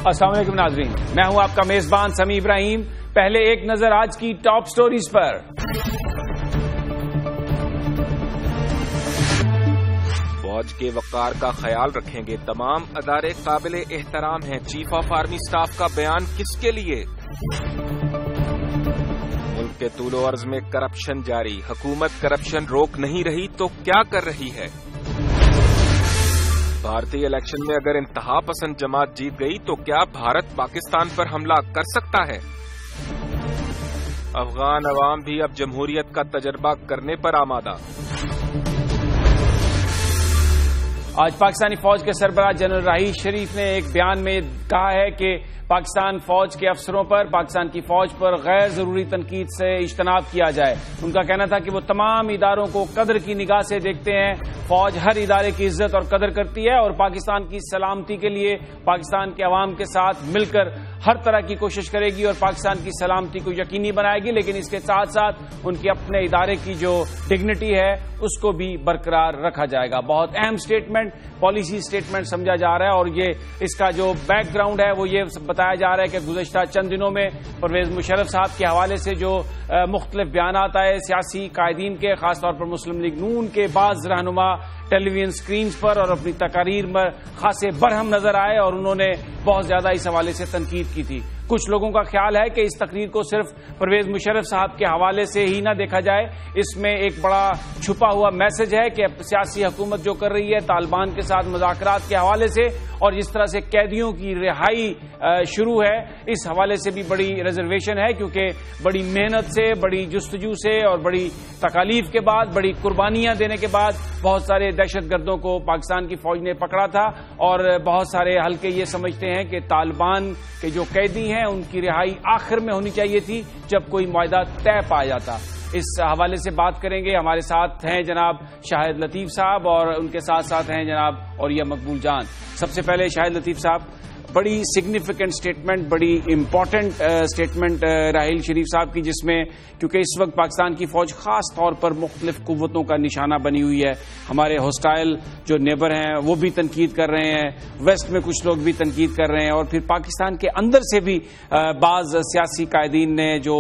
السلام علیکم ناظرین، میں ہوں آپ کا میزبان سمیع ابراہیم۔ پہلے ایک نظر آج کی ٹاپ سٹوریز پر۔ فوج کے وقار کا خیال رکھیں گے، تمام ادارے قابل احترام ہیں، چیف آف آرمی اسٹاف کا بیان کس کے لیے؟ ملک کے طول و عرض میں کرپشن جاری، حکومت کرپشن روک نہیں رہی تو کیا کر رہی ہے؟ بھارتی الیکشن میں اگر انتہا پسند جماعت جیت گئی تو کیا بھارت پاکستان پر حملہ کر سکتا ہے؟ افغان عوام بھی اب جمہوریت کا تجربہ کرنے پر آمادہ۔ آج پاکستانی فوج کے سربراہ جنرل راحیل شریف نے ایک بیان میں کہا ہے کہ پاکستان فوج کے افسروں پر، پاکستان کی فوج پر غیر ضروری تنقید سے اجتناب کیا جائے۔ ان کا کہنا تھا کہ وہ تمام اداروں کو قدر کی نگاہ سے دیکھتے ہیں، فوج ہر ادارے کی عزت اور قدر کرتی ہے اور پاکستان کی سلامتی کے لیے پاکستان کے عوام کے ساتھ مل کر ہر طرح کی کوشش کرے گی اور پاکستان کی سلامتی کو یقینی بنائے گی، لیکن اس کے ساتھ ساتھ ان کے اپنے ادارے کی جو ڈگنیٹی ہے اس کو بھی برقرار رکھا جائے گا۔ بہت اہم سٹیٹمنٹ، پالیسی سٹیٹمنٹ سمجھا جا رہا ہے اور یہ اس کا جو بیک گراؤنڈ ہے وہ یہ بتایا جا رہا ہے کہ گزشتہ چند دنوں میں پرویز مشرف صاحب کے حوالے سے جو مختلف بیانات آئے سیاسی قائدین کے، خاص طور پر مسلم لیگ نون کے بعض رہنما ٹیلی ویژن سکرینز پر اور اپنی تقاریر میں خاصے برہم نظر آئے اور انہوں نے بہت زیادہ اس حوالے سے تنقید کی تھی۔ کچھ لوگوں کا خیال ہے کہ اس تقریر کو صرف پرویز مشرف صاحب کے حوالے سے ہی نہ دیکھا جائے، اس میں ایک بڑا چھپا ہوا میسج ہے کہ سیاسی حکومت جو کر رہی ہے طالبان کے ساتھ مذاکرات کے حوالے سے اور جس طرح سے قیدیوں کی رہائی شروع ہے، اس حوالے سے بھی بڑی ریزرویشن ہے، کیونکہ بڑی محنت سے، بڑی جستجو سے اور بڑی تکالیف کے بعد، بڑی قربانیاں دینے کے بعد بہت سارے دہشت گردوں کو پاکستان کی فوج نے پکڑا تھا اور بہت سارے حلقے یہ سمجھتے ہیں کہ طالبان کے جو قیدی ہیں ان کی رہائی آخر میں ہونی چاہیے تھی جب کوئی معاہدہ طے پایا جاتا۔ اس حوالے سے بات کریں گے، ہمارے ساتھ ہیں جناب شاہد لطیف صاحب اور ان کے ساتھ ساتھ ہیں جناب اوریہ مقبول جان۔ سب سے پہلے شاہد لطیف صاحب، بڑی سگنیفیکنٹ سٹیٹمنٹ، بڑی امپورٹنٹ سٹیٹمنٹ راحیل شریف صاحب کی، جس میں کیونکہ اس وقت پاکستان کی فوج خاص طور پر مختلف قوتوں کا نشانہ بنی ہوئی ہے، ہمارے ہوسٹائل جو نیبر ہیں وہ بھی تنقید کر رہے ہیں، ویسٹ میں کچھ لوگ بھی تنقید کر رہے ہیں اور پھر پاکستان کے اندر سے بھی بعض سیاسی قائدین نے جو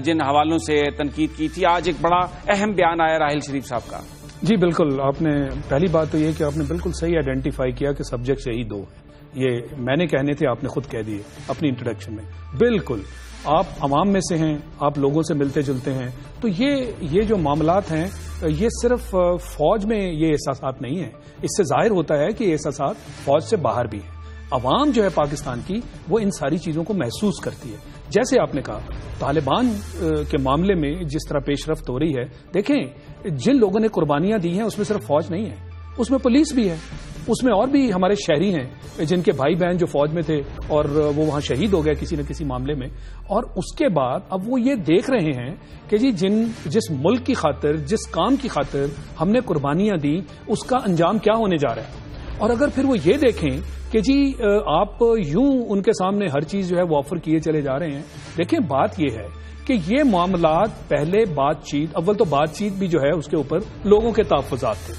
جن حوالوں سے تنقید کی تھی۔ آج ایک بڑا اہم بیان آیا راحیل شریف صاحب کا۔ جی بالکل، آپ نے پہلی بات تو یہ کہ آپ نے بالکل صحیح آئیڈینٹیفائی کیا کہ سبجیکٹ یہی دو ہیں، یہ میں نے کہنے تھے، آپ نے خود کہہ دیے اپنی انٹروڈکشن میں۔ بالکل، آپ عوام میں سے ہیں، آپ لوگوں سے ملتے جلتے ہیں، تو یہ جو معاملات ہیں یہ صرف فوج میں یہ احساسات نہیں ہیں، اس سے ظاہر ہوتا ہے کہ یہ احساسات فوج سے باہر بھی ہیں۔ عوام جو ہے پاکستان کی وہ ان ساری چیزوں کو محسوس کرتی ہے۔ جیسے آپ نے کہا طالبان کے معاملے میں جس طرح پیش رفت ہو رہی ہے، دیکھیں جن لوگوں نے قربانیاں دی ہیں اس میں صرف فوج نہیں ہے، اس میں پولیس بھی ہے، اس میں اور بھی ہمارے شہری ہیں جن کے بھائی بہن جو فوج میں تھے اور وہ وہاں شہید ہو گئے کسی نہ کسی معاملے میں، اور اس کے بعد اب وہ یہ دیکھ رہے ہیں کہ جی جس ملک کی خاطر، جس کام کی خاطر ہم نے قربانیاں دی اس کا انجام کیا ہونے جا رہا ہے۔ اور اگر پھر وہ یہ دیکھیں کہ جی آپ یوں ان کے سامنے ہر چیز جو ہے وہ آفر کیے چلے جا رہے ہیں، دیکھیں بات یہ ہے کہ یہ معاملات پہلے اول تو بات چیت بھی جو ہے اس کے اوپر لوگوں کے تحفظات تھے۔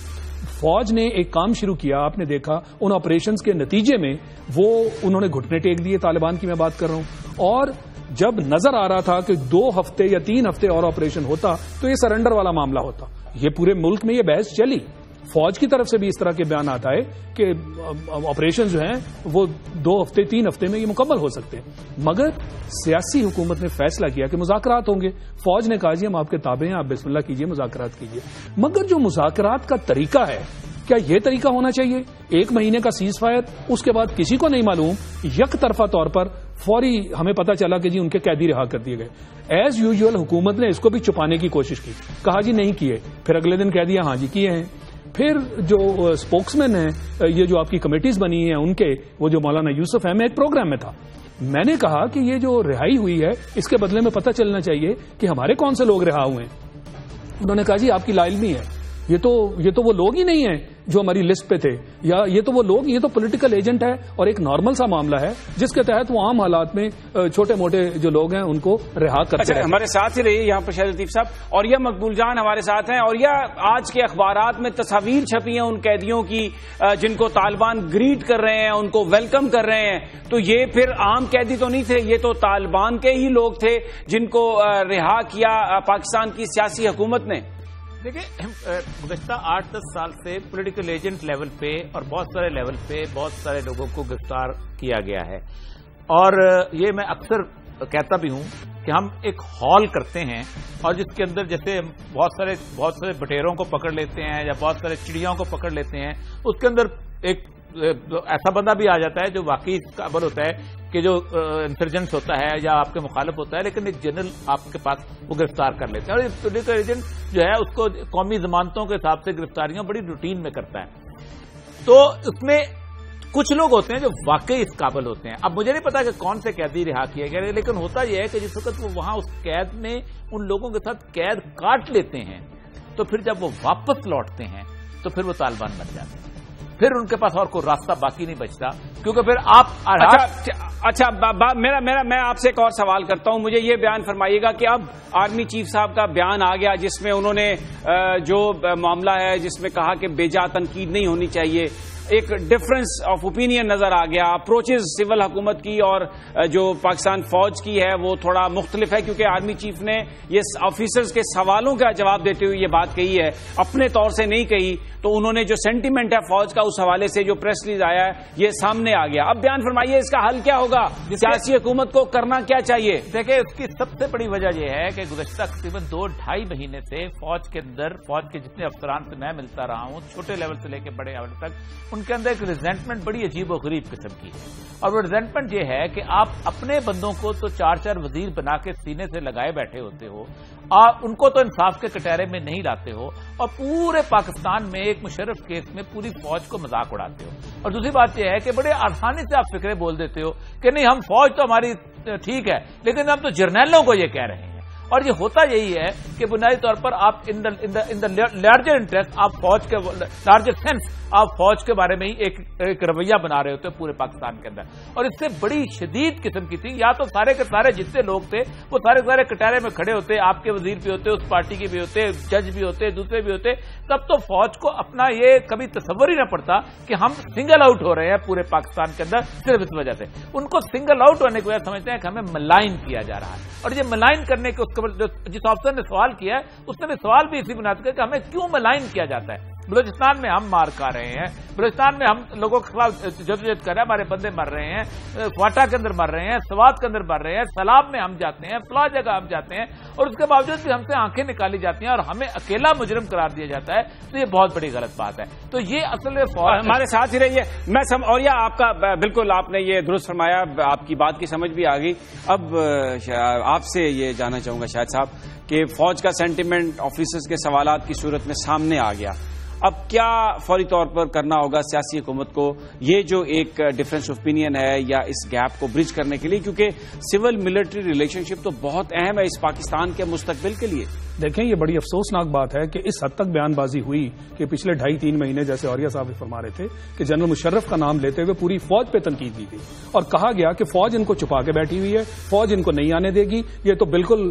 فوج نے ایک کام شروع کیا، آپ نے دیکھا ان آپریشنز کے نتیجے میں وہ انہوں نے گھٹنے ٹیک دیے، طالبان کی میں بات کر رہا ہوں، اور جب نظر آ رہا تھا کہ 2 ہفتے یا 3 ہفتے اور آپریشن ہوتا تو یہ سرنڈر والا معاملہ ہوتا۔ یہ پورے ملک میں یہ بحث چلی، فوج کی طرف سے بھی اس طرح کے بیانات آئے کہ آپریشن جو ہیں وہ 2 ہفتے 3 ہفتے میں یہ مکمل ہو سکتے ہیں، مگر سیاسی حکومت نے فیصلہ کیا کہ مذاکرات ہوں گے۔ فوج نے کہا جی ہم آپ کے تابع ہیں، آپ بسم اللہ کیجئے، مذاکرات کیجئے، مگر جو مذاکرات کا طریقہ ہے کیا یہ طریقہ ہونا چاہیے 1 مہینے کا سیز فائر، اس کے بعد کسی کو نہیں معلوم یک طرفہ طور پر فوری ہمیں پتا چلا کہ جی ان کے قیدی رہا کر دیے گئے۔ ایز یوزول حکومت نے اس کو بھی چھپانے کی کوشش کی، کہا جی نہیں کیے، پھر اگلے دن کہہ دیا ہاں جی کیے ہیں۔ پھر جو اسپوکس مین ہیں، یہ جو آپ کی کمیٹیز بنی ہیں ان کے، وہ جو مولانا یوسف ہے، میں ایک پروگرام میں تھا، میں نے کہا کہ یہ جو رہائی ہوئی ہے اس کے بدلے میں پتہ چلنا چاہیے کہ ہمارے کون سے لوگ رہا ہوئے ہیں۔ انہوں نے کہا جی آپ کی لا علمی ہے، یہ تو وہ لوگ ہی نہیں ہیں جو ہماری لسٹ پہ تھے، یا یہ تو وہ لوگ، یہ تو پولیٹیکل ایجنٹ ہے اور ایک نارمل سا معاملہ ہے جس کے تحت وہ عام حالات میں چھوٹے موٹے جو لوگ ہیں ان کو رہا کرتے ہیں۔ ہمارے ساتھ ہی رہیے یہاں پر شاہد لطیف صاحب، اور یہ مقبول جان ہمارے ساتھ ہیں، اور یہ آج کے اخبارات میں تصاویر چھپی ہیں ان قیدیوں کی جن کو طالبان گریٹ کر رہے ہیں، ان کو ویلکم کر رہے ہیں، تو یہ پھر عام قیدی تو نہیں تھے، یہ تو طالبان کے ہی لوگ تھے جن کو رہا کیا پاکستان کی سیاسی حکومت نے۔ دیکھیں، گزشتہ 8-10 سال سے پولیٹیکل ایجنٹ لیول پہ اور بہت سارے لیول پہ بہت سارے لوگوں کو گرفتار کیا گیا ہے، اور یہ میں اکثر کہتا بھی ہوں کہ ہم ایک ہال کرتے ہیں اور جس کے اندر جیسے بہت سارے بٹیروں کو پکڑ لیتے ہیں یا بہت سارے چڑیاں کو پکڑ لیتے ہیں، اس کے اندر ایک ایسا بندہ بھی آ جاتا ہے جو واقعی قابل ہوتا ہے کہ جو انسرجنس ہوتا ہے یا آپ کے مخالف ہوتا ہے، لیکن ایک جنرل آپ کے پاس وہ گرفتار کر لیتے ہیں، اور یہ پولیٹیکل ایجنٹ جو ہے اس کو قومی ضمانتوں کے حساب سے گرفتاریاں بڑی روٹین میں کرتا ہے۔ تو اس میں کچھ لوگ ہوتے ہیں جو واقعی اس قابل ہوتے ہیں۔ اب مجھے نہیں پتا کہ کون سے قیدی رہا کیے گئے، لیکن ہوتا یہ ہے کہ جس وقت وہ وہاں اس قید میں ان لوگوں کے ساتھ قید کاٹ لیتے ہیں تو پھر جب وہ واپس لوٹتے ہیں تو پھر وہ طالبان بن جاتے ہیں، پھر ان کے پاس اور کوئی راستہ باقی نہیں بچتا، کیونکہ پھر آپ اچھا میں آپ سے ایک اور سوال کرتا ہوں، مجھے یہ بیان فرمائیے گا کہ اب آرمی چیف صاحب کا بیان آ گیا جس میں انہوں نے جو معاملہ ہے جس میں کہا کہ بے جا تنقید نہیں ہونی چاہیے، ایک ڈفرنس آف اوپینین نظر آ گیا، اپروچز سول حکومت کی اور جو پاکستان فوج کی ہے وہ تھوڑا مختلف ہے، کیونکہ آرمی چیف نے یہ آفیسرز کے سوالوں کا جواب دیتے ہوئے یہ بات کہی ہے، اپنے طور سے نہیں کہی، تو انہوں نے جو سینٹیمنٹ ہے فوج کا اس حوالے سے جو پریس ریلیز آیا ہے یہ سامنے آ گیا۔ اب بیان فرمائیے اس کا حل کیا ہوگا، سیاسی حکومت کو کرنا کیا چاہیے؟ دیکھیں، اس کی سب سے بڑی وجہ یہ ہے کہ گزشتہ تقریباً 2-2.5 مہینے سے فوج کے اندر، فوج کے جتنے افسران سے میں ملتا رہا ہوں، چھوٹے لیول سے لے کے بڑے لیول تک، ان کے اندر ایک ریزنٹمنٹ بڑی عجیب و غریب قسم کی ہے، اور وہ ریزنٹمنٹ یہ ہے کہ آپ اپنے بندوں کو تو 4 وزیر بنا کے سینے سے لگائے بیٹھے ہوتے ہو، ان کو تو انصاف کے کٹہرے میں نہیں لاتے ہو، اور پورے پاکستان میں ایک مشرف کیس میں پوری فوج کو مذاق اڑاتے ہو، اور دوسری بات یہ ہے کہ بڑے آسانی سے آپ فکرے بول دیتے ہو کہ نہیں ہم فوج تو ہماری ٹھیک ہے، لیکن ہم تو جرنیلوں کو یہ کہہ رہے ہیں، اور یہ ہوتا یہی ہے کہ بنیادی طور پر آپ ان دا لارجر انٹرسٹ، آپ فوج کے لارجر سینس آپ فوج کے بارے میں ہی ایک رویہ بنا رہے ہوتے ہیں پورے پاکستان کے اندر، اور اس سے بڑی شدید قسم کی تھی، یا تو سارے کے سارے جتنے لوگ تھے وہ سارے کٹہرے میں کھڑے ہوتے، آپ کے وزیر بھی ہوتے، اس پارٹی کے بھی ہوتے، جج بھی ہوتے، دوسرے بھی ہوتے، تب تو فوج کو اپنا یہ کبھی تصور ہی نہ پڑتا کہ ہم سنگل آؤٹ ہو رہے ہیں پورے پاکستان کے اندر صرف اس وجہ سے۔ ان کو سنگل آؤٹ ہونے کی وجہ سمجھتے ہیں کہ ہمیں ملائن کیا جا رہا ہے، اور یہ ملائن کرنے کے جس افسر نے سوال کیا ہے اس نے سوال بھی اسی بنیاد پر کہ ہمیں کیوں ملائن کیا جاتا ہے۔ بلوچستان میں ہم مار کھا رہے ہیں، بلوچستان میں ہم لوگوں کے خلاف جدوجہد کر رہے ہیں، ہمارے بندے مر رہے ہیں، کوئٹہ کے اندر مر رہے ہیں، سوات کے اندر مر رہے ہیں، سیلاب میں ہم جاتے ہیں، فلاں جگہ ہم جاتے ہیں، اور اس کے باوجود بھی ہم سے آنکھیں نکالی جاتی ہیں اور ہمیں اکیلا مجرم قرار دیا جاتا ہے، تو یہ بہت بڑی غلط بات ہے۔ تو یہ اصل میں ہمارے ساتھ ہی رہیے، اور یہ آپ کا بالکل آپ نے یہ درست فرمایا، آپ کی بات کی سمجھ بھی آ گئی۔ اب آپ سے یہ جاننا چاہوں گا شاہد صاحب کہ فوج کا سینٹیمنٹ آفیسرز کے سوالات کی صورت میں سامنے آ گیا، اب کیا فوری طور پر کرنا ہوگا سیاسی حکومت کو یہ جو ایک ڈفرینس آف اوپینین ہے یا اس گیپ کو برج کرنے کے لیے، کیونکہ سول ملٹری ریلیشن شپ تو بہت اہم ہے اس پاکستان کے مستقبل کے لیے؟ دیکھیں، یہ بڑی افسوسناک بات ہے کہ اس حد تک بیان بازی ہوئی کہ پچھلے 2.5-3 مہینے جیسے اوریہ صاحب فرما رہے تھے کہ جنرل مشرف کا نام لیتے ہوئے پوری فوج پہ تنقید کی گئی اور کہا گیا کہ فوج ان کو چھپا کے بیٹھی ہوئی ہے، فوج ان کو نہیں آنے دے گی، یہ تو بالکل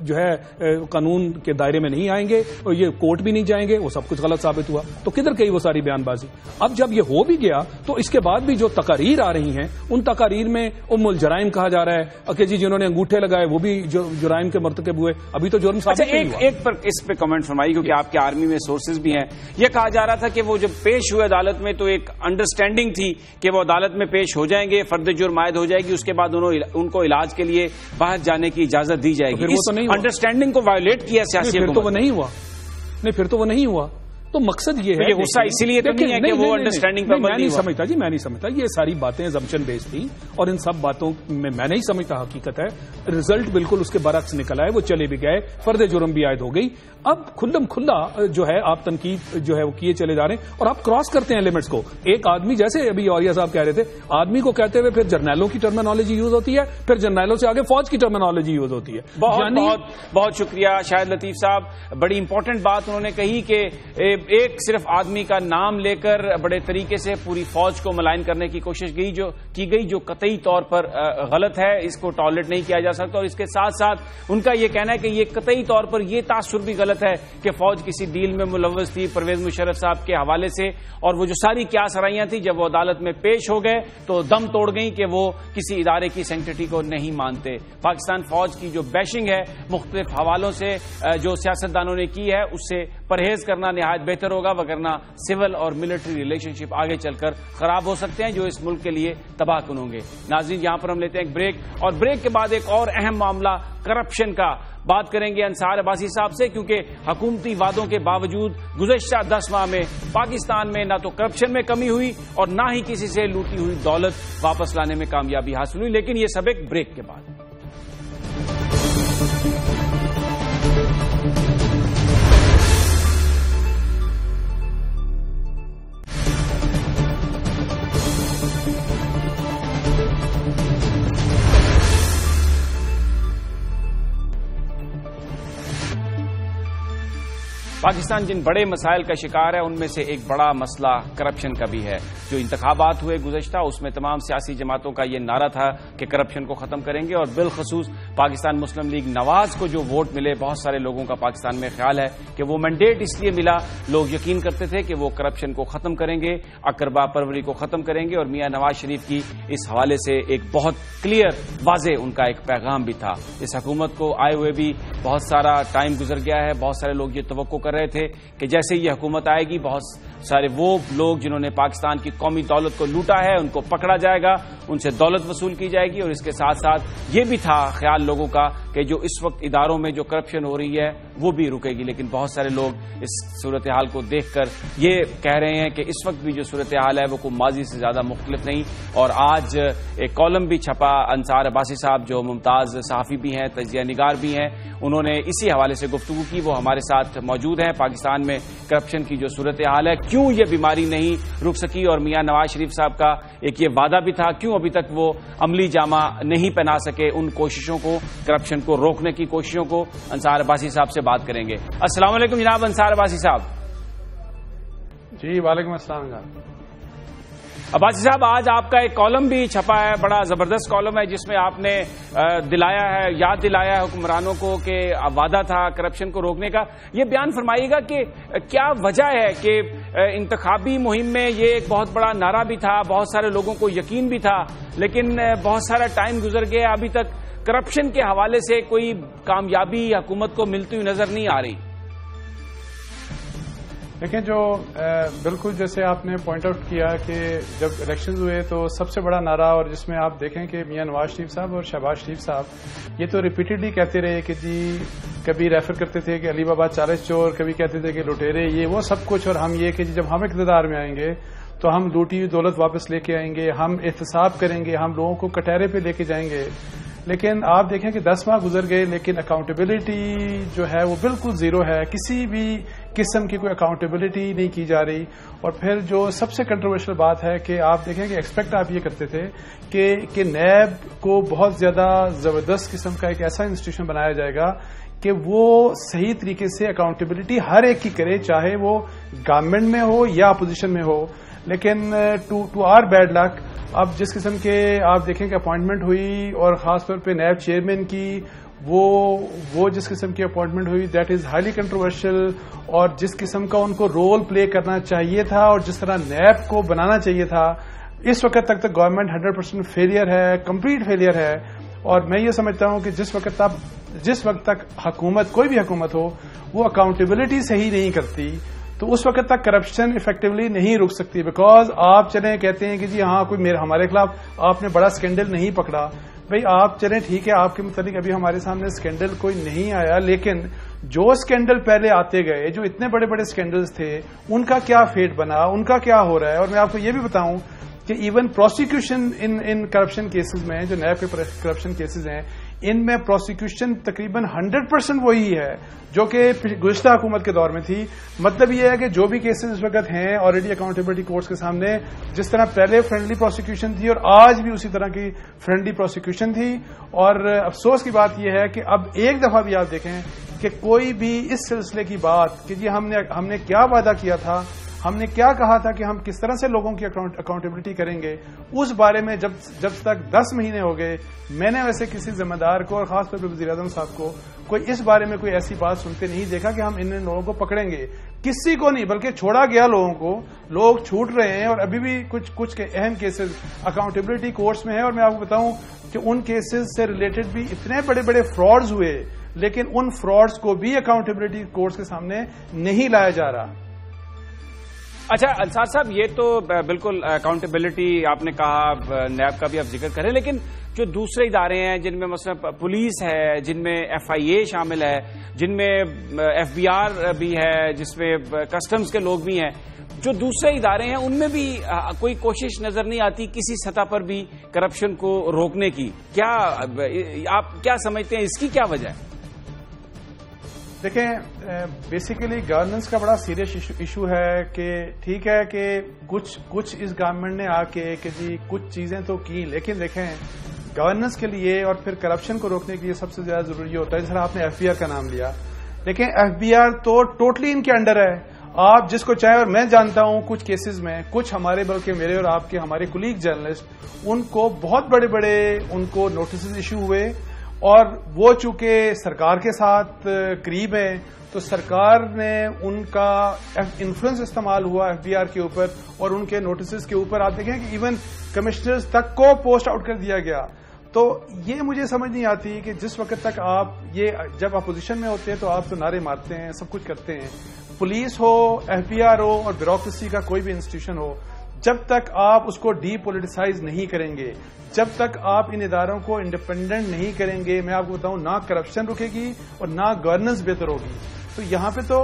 جو ہے قانون کے دائرے میں نہیں آئیں گے اور یہ کورٹ بھی نہیں جائیں گے، وہ سب کچھ غلط ثابت ہوا۔ تو کدھر گئی وہ ساری بیان بازی؟ اب جب یہ ہو بھی گیا تو اس کے بعد بھی جو تقاریر آ رہی ہیں ان تقاریر میں الجرائم کہا جا رہا ہے کہ جی جنہوں نے انگوٹھے لگائے وہ بھی جرائم کے مرتکب ہوئے، ابھی تو جرم ثابت نہیں ہوا۔ ایک پر اس پہ کمنٹ فرمائی، کیونکہ آپ کے آرمی میں سورسز بھی ہیں، یہ کہا جا رہا تھا کہ وہ جب پیش ہوئے عدالت میں تو ایک انڈرسٹینڈنگ تھی کہ وہ عدالت میں پیش ہو جائیں گے، فرد جرم عائد ہو جائے گی، اس کے بعد ان کو علاج کے لیے باہر جانے کی اجازت دی جائے گی۔ اس انڈرسٹینڈنگ کو وائلیٹ کیا سیاسی حکومت، پھر تو وہ نہیں ہوا، نہیں پھر تو وہ نہیں ہوا۔ تو مقصد یہ ہے غصہ اسی لیے تو نہیں ہے کہ وہ انڈرسٹینڈنگ پر میں نہیں سمجھتا جی، میں نہیں سمجھتا. یہ ساری باتیں زمچن بیس تھیں اور ان سب باتوں میں نہیں سمجھتا حقیقت ہے. رزلٹ بالکل اس کے برعکس نکل آئے، وہ چلے بھی گئے، فرد جرم بھی عائد ہو گئی. اب کھلم کھلا جو ہے آپ تنقید جو ہے وہ کیے چلے جا رہے ہیں اور آپ کراس کرتے ہیں لمٹس کو. ایک آدمی جیسے ابھی اوریہ صاحب کہہ رہے تھے، آدمی کو کہتے ہوئے پھر جرنیلوں کی ٹرمینالوجی یوز ہوتی ہے، پھر جرنیلوں سے آگے فوج کی ٹرمینالوجی یوز ہوتی ہے. بہت شکریہ شاہد لطیف صاحب. بڑی امپورٹنٹ بات انہوں نے کہی کہ ایک صرف آدمی کا نام لے کر بڑے طریقے سے پوری فوج کو ملائن کرنے کی کوشش کی گئی جو قطعی طور پر غلط ہے. اس کو ٹالریٹ نہیں کیا جا سکتا. اور اس کے ساتھ ساتھ ان کا یہ کہنا ہے کہ یہ قطعی طور پر یہ تاثر بھی غلط ہے کہ فوج کسی ڈیل میں ملوث تھی پرویز مشرف صاحب کے حوالے سے، اور وہ جو ساری قیاس آرائیاں تھیں جب وہ عدالت میں پیش ہو گئے تو دم توڑ گئیں کہ وہ کسی ادارے کی سینکٹریٹی کو نہیں مانتے. پاکستان فوج کی جو بیشنگ ہے مختلف حوالوں سے جو سیاستدانوں نے کی ہے اس سے پرہیز کرنا نہایت بہتر ہوگا، وگرنہ سول اور ملٹری ریلیشن شپ آگے چل کر خراب ہو سکتے ہیں جو اس ملک کے لیے تباہ کن ہوں گے. ناظرین، یہاں پر ہم لیتے ہیں ایک بریک، اور بریک کے بعد ایک اور اہم معاملہ کرپشن کا بات کریں گے انصار عباسی صاحب سے، کیونکہ حکومتی وعدوں کے باوجود گزشتہ 10 ماہ میں پاکستان میں نہ تو کرپشن میں کمی ہوئی اور نہ ہی کسی سے لوٹی ہوئی دولت واپس لانے میں کامیابی حاصل ہوئی. لیکن یہ سب ایک بریک کے بعد. پاکستان جن بڑے مسائل کا شکار ہے ان میں سے ایک بڑا مسئلہ کرپشن کا بھی ہے. جو انتخابات ہوئے گزشتہ اس میں تمام سیاسی جماعتوں کا یہ نعرہ تھا کہ کرپشن کو ختم کریں گے، اور بالخصوص پاکستان مسلم لیگ نواز کو جو ووٹ ملے، بہت سارے لوگوں کا پاکستان میں خیال ہے کہ وہ مینڈیٹ اس لیے ملا، لوگ یقین کرتے تھے کہ وہ کرپشن کو ختم کریں گے، اقربا پروری کو ختم کریں گے. اور میاں نواز شریف کی اس حوالے سے ایک بہت کلیئر واضح ان کا ایک پیغام بھی تھا. اس حکومت کو آئے ہوئے بھی بہت سارا ٹائم گزر گیا ہے. بہت سارے لوگ یہ توقع کر رہے تھے کہ جیسے یہ حکومت آئے گی بہت سارے وہ لوگ جنہوں نے پاکستان کی قومی دولت کو لوٹا ہے ان کو پکڑا جائے گا، ان سے دولت وصول کی جائے گی. اور اس کے ساتھ ساتھ یہ بھی تھا خیال لوگوں کا کہ جو اس وقت اداروں میں جو کرپشن ہو رہی ہے وہ بھی رکے گی. لیکن بہت سارے لوگ اس صورتحال کو دیکھ کر یہ کہہ رہے ہیں کہ اس وقت بھی جو صورتحال ہے وہ کوئی ماضی سے زیادہ مختلف نہیں. اور آج ایک کالم بھی چھپا، انصار عباسی صاحب جو ممتاز صحافی بھی ہیں، تجزیہ نگار بھی ہیں، انہوں نے اسی حوالے سے گفتگو کی. وہ ہمارے ساتھ موجود ہیں. پاکستان میں کرپشن کی جو صورتحال ہے، کیوں یہ بیماری نہیں رک سکی، اور میاں نواز شریف صاحب کا ایک یہ وعدہ بھی تھا، کیوں ابھی تک وہ عملی جامہ نہیں پہنا سکے ان کوششوں کو، کرپشن کو روکنے کی کوششوں کو. انصار عباسی صاحب سے بات کریں گے. السلام علیکم جناب انصار عباسی صاحب. جی وعلیکم السلام. عباسی صاحب، آج آپ کا ایک کالم بھی چھپا ہے، بڑا زبردست کالم ہے، جس میں آپ نے یاد دلایا ہے حکمرانوں کو کہ وعدہ تھا کرپشن کو روکنے کا. یہ بیان فرمائیے گا کہ کیا وجہ ہے کہ انتخابی مہم میں یہ ایک بہت بڑا نعرہ بھی تھا، بہت سارے لوگوں کو یقین بھی تھا، لیکن بہت سارا ٹائم گزر گیا، ابھی تک کرپشن کے حوالے سے کوئی کامیابی حکومت کو ملتی ہوئی نظر نہیں آ رہی؟ دیکھیں، جو بالکل جیسے آپ نے پوائنٹ آؤٹ کیا کہ جب الیکشنز ہوئے تو سب سے بڑا نعرہ، اور جس میں آپ دیکھیں کہ میاں نواز شریف صاحب اور شہباز شریف صاحب یہ تو ریپیٹڈلی کہتے رہے کہ جی، کبھی ریفر کرتے تھے کہ علی بابا 40 چور، کبھی کہتے تھے کہ لٹیرے، یہ وہ سب کچھ، اور ہم یہ کہ جب ہم اقتدار میں آئیں گے تو ہم لوٹی ہوئی دولت واپس لے کے آئیں گے، ہم احتساب کریں گے، ہم لوگوں کو کٹہرے پہ لے کے جائیں گے. لیکن آپ دیکھیں کہ 10 ماہ گزر گئے، لیکن اکاؤنٹیبلٹی جو ہے وہ بالکل زیرو ہے. کسی بھی قسم کی کوئی اکاؤنٹیبلٹی نہیں کی جا رہی. اور پھر جو سب سے کنٹروورشل بات ہے کہ آپ دیکھیں کہ ایکسپیکٹ آپ یہ کرتے تھے کہ نیب کو بہت زیادہ زبردست قسم کا ایک ایسا انسٹیٹیوشن بنایا جائے گا کہ وہ صحیح طریقے سے اکاؤنٹیبلٹی ہر ایک کی کرے، چاہے وہ گورنمنٹ میں ہو یا اپوزیشن میں ہو. لیکن ٹو آر بیڈ لک، اب جس قسم کے آپ دیکھیں کہ اپوائنٹمنٹ ہوئی، اور خاص طور پہ نیب چیئرمین کی وہ جس قسم کی اپوائنٹمنٹ ہوئی، دیٹ از ہائیلی کنٹروورشل. اور جس قسم کا ان کو رول پلے کرنا چاہیے تھا اور جس طرح نیب کو بنانا چاہیے تھا، اس وقت تک گورنمنٹ 100% فیلئر ہے، کمپلیٹ فیلئر ہے. اور میں یہ سمجھتا ہوں کہ جس وقت تک حکومت، کوئی بھی حکومت ہو، وہ اکاؤنٹیبلٹی صحیح نہیں کرتی تو اس وقت تک کرپشن افیکٹولی نہیں رک سکتی. بیکاز آپ چلیں کہتے ہیں کہ جی ہاں کوئی ہمارے خلاف آپ نے بڑا اسکینڈل نہیں پکڑا. بھئی آپ چلیں ٹھیک ہے، آپ کے متعلق ابھی ہمارے سامنے اسکینڈل کوئی نہیں آیا، لیکن جو اسکینڈل پہلے آتے گئے, جو اتنے بڑے بڑے اسکینڈلز تھے, ان کا کیا فیٹ بنا, ان کا کیا ہو رہا ہے. اور میں آپ کو یہ بھی بتاؤں کہ ایون پروسیکیوشن ان کرپشن کیسز میں, جو نیب کے کرپشن کیسز ہیں, ان میں پروسیکیوشن تقریباً 100% وہی ہے جو کہ گزشتہ حکومت کے دور میں تھی. مطلب یہ ہے کہ جو بھی کیسز اس وقت ہیں آلریڈی اکاؤنٹیبلٹی کورٹس کے سامنے, جس طرح پہلے فرینڈلی پروسیکیوشن تھی اور آج بھی اسی طرح کی فرینڈلی پروسیکیوشن تھی. اور افسوس کی بات یہ ہے کہ اب ایک دفعہ بھی آپ دیکھیں کہ کوئی بھی اس سلسلے کی بات کہ جی ہم نے کیا وعدہ کیا تھا, ہم نے کیا کہا تھا کہ ہم کس طرح سے لوگوں کی اکاؤنٹیبلٹی کریں گے, اس بارے میں جب تک 10 مہینے ہو گئے, میں نے ویسے کسی ذمہ دار کو اور خاص طور پہ وزیر اعظم صاحب کو کوئی اس بارے میں کوئی ایسی بات سنتے نہیں دیکھا کہ ہم ان لوگوں کو پکڑیں گے. کسی کو نہیں, بلکہ چھوڑا گیا لوگوں کو, لوگ چھوٹ رہے ہیں. اور ابھی بھی کچھ اہم کیسز اکاؤنٹیبلٹی کورٹس میں ہیں. اور میں آپ کو بتاؤں کہ ان کیسز سے ریلیٹڈ بھی اتنے بڑے بڑے فراڈز ہوئے, لیکن ان فراڈز کو بھی اکاؤنٹیبلٹی کورٹس کے سامنے نہیں لایا جا رہا. اچھا انصار صاحب, یہ تو بالکل اکاؤنٹیبلٹی آپ نے کہا, نیب کا بھی آپ ذکر کریں, لیکن جو دوسرے ادارے ہیں جن میں مثلا پولیس ہے, جن میں FIA شامل ہے, جن میں FBR بھی ہے, جس میں کسٹمز کے لوگ بھی ہیں, جو دوسرے ادارے ہیں ان میں بھی کوئی کوشش نظر نہیں آتی کسی سطح پر بھی کرپشن کو روکنے کی. کیا آپ کیا سمجھتے ہیں, اس کی کیا وجہ ہے؟ دیکھیں, بیسیکلی گورننس کا بڑا سیریس ایشو ہے کہ ٹھیک ہے کہ کچھ اس گورنمنٹ نے آ کے کہ جی کچھ چیزیں تو کی, لیکن دیکھیں گورننس کے لیے اور پھر کرپشن کو روکنے کے لیے سب سے زیادہ ضروری ہوتا ہے, جس طرح آپ نے FBR کا نام لیا, لیکن FBR تو ٹوٹلی ان کے انڈر ہے. آپ جس کو چاہیں, اور میں جانتا ہوں کچھ کیسز میں کچھ ہمارے, بلکہ میرے اور آپ کے ہمارے کولیگ جرنلسٹ, ان کو بہت بڑے بڑے ان کو نوٹسز ایشو ہوئے, اور وہ چونکہ سرکار کے ساتھ قریب ہیں تو سرکار نے ان کا انفلوئنس استعمال ہوا FBR کے اوپر اور ان کے نوٹسز کے اوپر. آپ دیکھیں کہ ایون کمشنرز تک کو پوسٹ آؤٹ کر دیا گیا. تو یہ مجھے سمجھ نہیں آتی کہ جس وقت تک آپ جب اپوزیشن میں ہوتے ہیں تو آپ تو نعرے مارتے ہیں, سب کچھ کرتے ہیں, پولیس ہو, FBR ہو اور بیوروکریسی کا کوئی بھی انسٹیٹیوشن ہو, جب تک آپ اس کو ڈی پولیٹیسائز نہیں کریں گے, جب تک آپ ان اداروں کو انڈیپینڈنٹ نہیں کریں گے, میں آپ کو بتاؤں نہ کرپشن رکے گی اور نہ گورننس بہتر ہوگی. تو یہاں پہ تو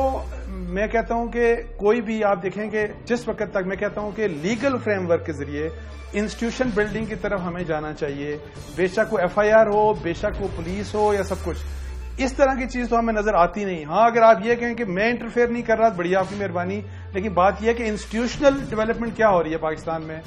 میں کہتا ہوں کہ کوئی بھی آپ دیکھیں کہ جس وقت تک میں کہتا ہوں کہ لیگل فریم ورک کے ذریعے انسٹیٹیوشن بلڈنگ کی طرف ہمیں جانا چاہیے, بے شک وہ FIR ہو, بے شک وہ پولیس ہو یا سب کچھ, اس طرح کی چیز تو ہمیں نظر آتی نہیں. ہاں اگر آپ یہ کہیں کہ میں انٹرفیئر نہیں کر رہا, بڑی آپ کی مہربانی, لیکن بات یہ ہے کہ انسٹیٹیوشنل ڈیولپمنٹ کیا ہو رہی ہے پاکستان میں.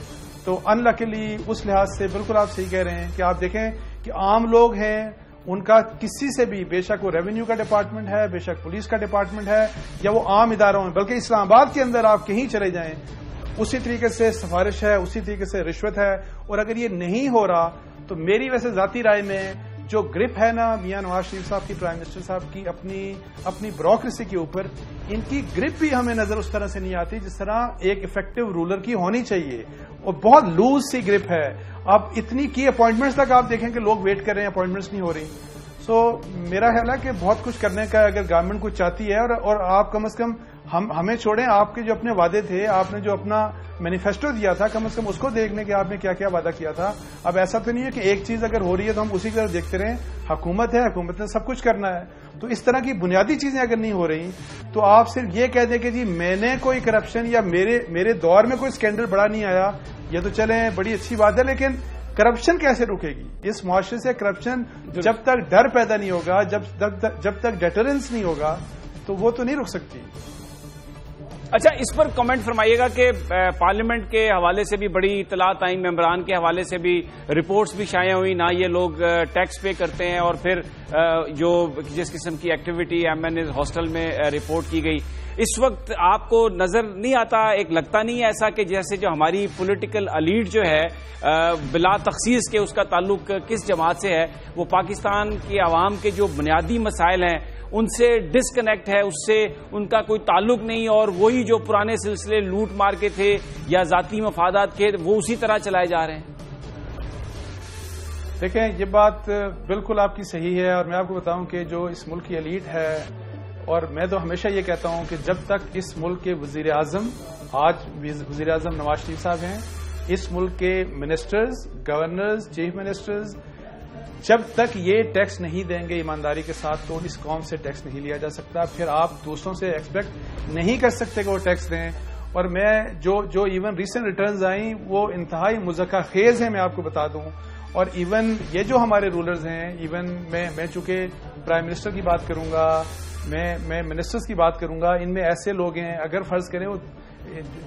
تو ان لکیلی اس لحاظ سے بالکل آپ صحیح کہہ رہے ہیں کہ آپ دیکھیں کہ عام لوگ ہیں, ان کا کسی سے بھی, بے شک وہ ریونیو کا ڈپارٹمنٹ ہے, بے شک پولیس کا ڈپارٹمنٹ ہے, یا وہ عام اداروں میں, بلکہ اسلام آباد کے اندر آپ کہیں چلے جائیں اسی طریقے سے سفارش ہے, اسی طریقے سے رشوت ہے. اور اگر یہ نہیں ہو رہا تو میری ویسے ذاتی رائے میں جو گرپ ہے نا میاں نواز شریف صاحب کی, پرائم منسٹر صاحب کی اپنی بیوروکریسی کے اوپر, ان کی گرپ بھی ہمیں نظر اس طرح سے نہیں آتی جس طرح ایک افیکٹو رولر کی ہونی چاہیے, اور بہت لوز سی گرپ ہے. اب اتنی کی اپوائنٹمنٹس تک آپ دیکھیں کہ لوگ ویٹ کر رہے ہیں, اپوائنٹمنٹس نہیں ہو رہی. سو میرا خیال ہے کہ بہت کچھ کرنے کا اگر گورنمنٹ کچھ چاہتی ہے, اور آپ کم از کم ہمیں چھوڑیں, آپ کے جو اپنے وعدے تھے, آپ نے جو اپنا مینیفیسٹو دیا تھا, کم از کم اس کو دیکھنے کہ آپ نے کیا کیا وعدہ کیا تھا. اب ایسا تو نہیں ہے کہ ایک چیز اگر ہو رہی ہے تو ہم اسی کی طرف دیکھتے رہیں. حکومت ہے, حکومت نے سب کچھ کرنا ہے, تو اس طرح کی بنیادی چیزیں اگر نہیں ہو رہی تو آپ صرف یہ کہہ دیں کہ جی میں نے کوئی کرپشن یا میرے دور میں کوئی اسکینڈل بڑا نہیں آیا, یہ تو چلیں بڑی اچھی بات ہے, لیکن کرپشن کیسے رکے گی اس معاشرے سے؟ کرپشن جب تک ڈر پیدا نہیں ہوگا, جب تک ڈیٹرنس نہیں ہوگا تو وہ تو نہیں رک سکتی. اچھا, اس پر کمنٹ فرمائیے گا کہ پارلیمنٹ کے حوالے سے بھی بڑی اطلاعات آئیں, ممبران کے حوالے سے بھی رپورٹس بھی شائع ہوئی, نہ یہ لوگ ٹیکس پے کرتے ہیں, اور پھر جو جس قسم کی ایکٹیویٹی MN ہاسٹل میں رپورٹ کی گئی, اس وقت آپ کو نظر نہیں آتا, ایک لگتا نہیں ہے ایسا کہ جیسے جو ہماری پولیٹیکل الیٹ جو ہے بلا تخصیص کے اس کا تعلق کس جماعت سے ہے, وہ پاکستان کی عوام کے جو بنیادی مسائل ہیں ان سے ڈسکنیکٹ ہے, اس سے ان کا کوئی تعلق نہیں, اور وہی جو پرانے سلسلے لوٹ مار کے تھے یا ذاتی مفادات کے, وہ اسی طرح چلائے جا رہے ہیں؟ دیکھیں, یہ بات بالکل آپ کی صحیح ہے, اور میں آپ کو بتاؤں کہ جو اس ملک کی ایلیٹ ہے, اور میں تو ہمیشہ یہ کہتا ہوں کہ جب تک اس ملک کے وزیر اعظم, آج وزیر اعظم نواز شریف صاحب ہیں, اس ملک کے منسٹرز, گورنرز, چیف منسٹرز, جب تک یہ ٹیکس نہیں دیں گے ایمانداری کے ساتھ تو اس قوم سے ٹیکس نہیں لیا جا سکتا. پھر آپ دوسروں سے ایکسپیکٹ نہیں کر سکتے کہ وہ ٹیکس دیں. اور میں جو ایون ریسنٹ ریٹرنز آئیں وہ انتہائی مذکر خیز ہیں, میں آپ کو بتا دوں. اور ایون یہ جو ہمارے رولرز ہیں, ایون میں چونکہ پرائم منسٹر کی بات کروں گا, میں منسٹرز کی بات کروں گا, ان میں ایسے لوگ ہیں اگر فرض کریں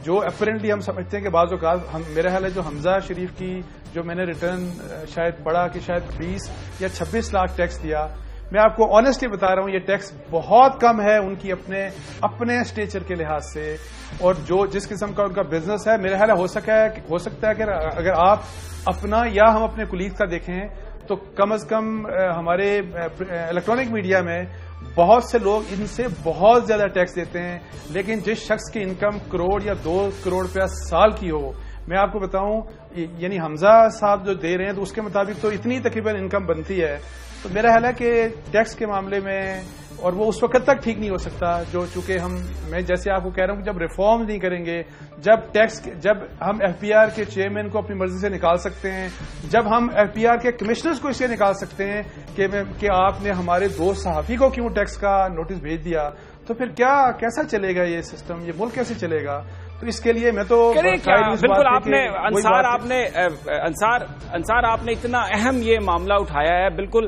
جو اپیرنٹلی ہم سمجھتے ہیں کہ بعض اوقات میرا خیال ہے جو حمزہ شریف کی جو میں نے ریٹرن شاید پڑھا کہ شاید 20 یا 26 لاکھ ٹیکس دیا, میں آپ کو آنیسٹلی بتا رہا ہوں یہ ٹیکس بہت کم ہے ان کی اپنے اسٹیچر کے لحاظ سے. اور جس قسم کا ان کا بزنس ہے, میرا خیال ہو سکتا ہے کہ اگر آپ اپنا یا ہم اپنے کولیگ کا دیکھیں تو کم از کم ہمارے الیکٹرانک میڈیا میں بہت سے لوگ ان سے بہت زیادہ ٹیکس دیتے ہیں. لیکن جس شخص کی انکم کروڑ یا 2 کروڑ روپیہ سال کی ہو, میں آپ کو بتاؤں یعنی حمزہ صاحب جو دے رہے ہیں تو اس کے مطابق تو اتنی تقریباً انکم بنتی ہے. تو میرا خیال ہے کہ ٹیکس کے معاملے میں, اور وہ اس وقت تک ٹھیک نہیں ہو سکتا چونکہ میں جیسے آپ کو کہہ رہا ہوں کہ جب ریفارم نہیں کریں گے, جب ہم ایف پی آر کے چیئرمین کو اپنی مرضی سے نکال سکتے ہیں, جب ہم ایف پی آر کے کمشنرز کو اس سے نکال سکتے ہیں کہ آپ نے ہمارے 2 صحافی کو کیوں ٹیکس کا نوٹس بھیج دیا, تو پھر کیسا چلے گا یہ سسٹم, یہ ملک کیسے چلے گا. تو اس کے لیے میں تو بالکل انصار آپ نے اتنا اہم یہ معاملہ اٹھایا ہے. بالکل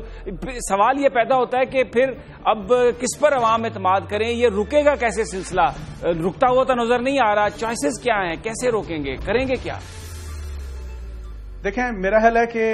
سوال یہ پیدا ہوتا ہے کہ پھر اب کس پر عوام اعتماد کریں, یہ رکے گا کیسے سلسلہ؟ رکتا ہوا تو نظر نہیں آ رہا. چوائسز کیا ہیں, کیسے روکیں گے, کریں گے کیا؟ دیکھیں میرا خیال ہے کہ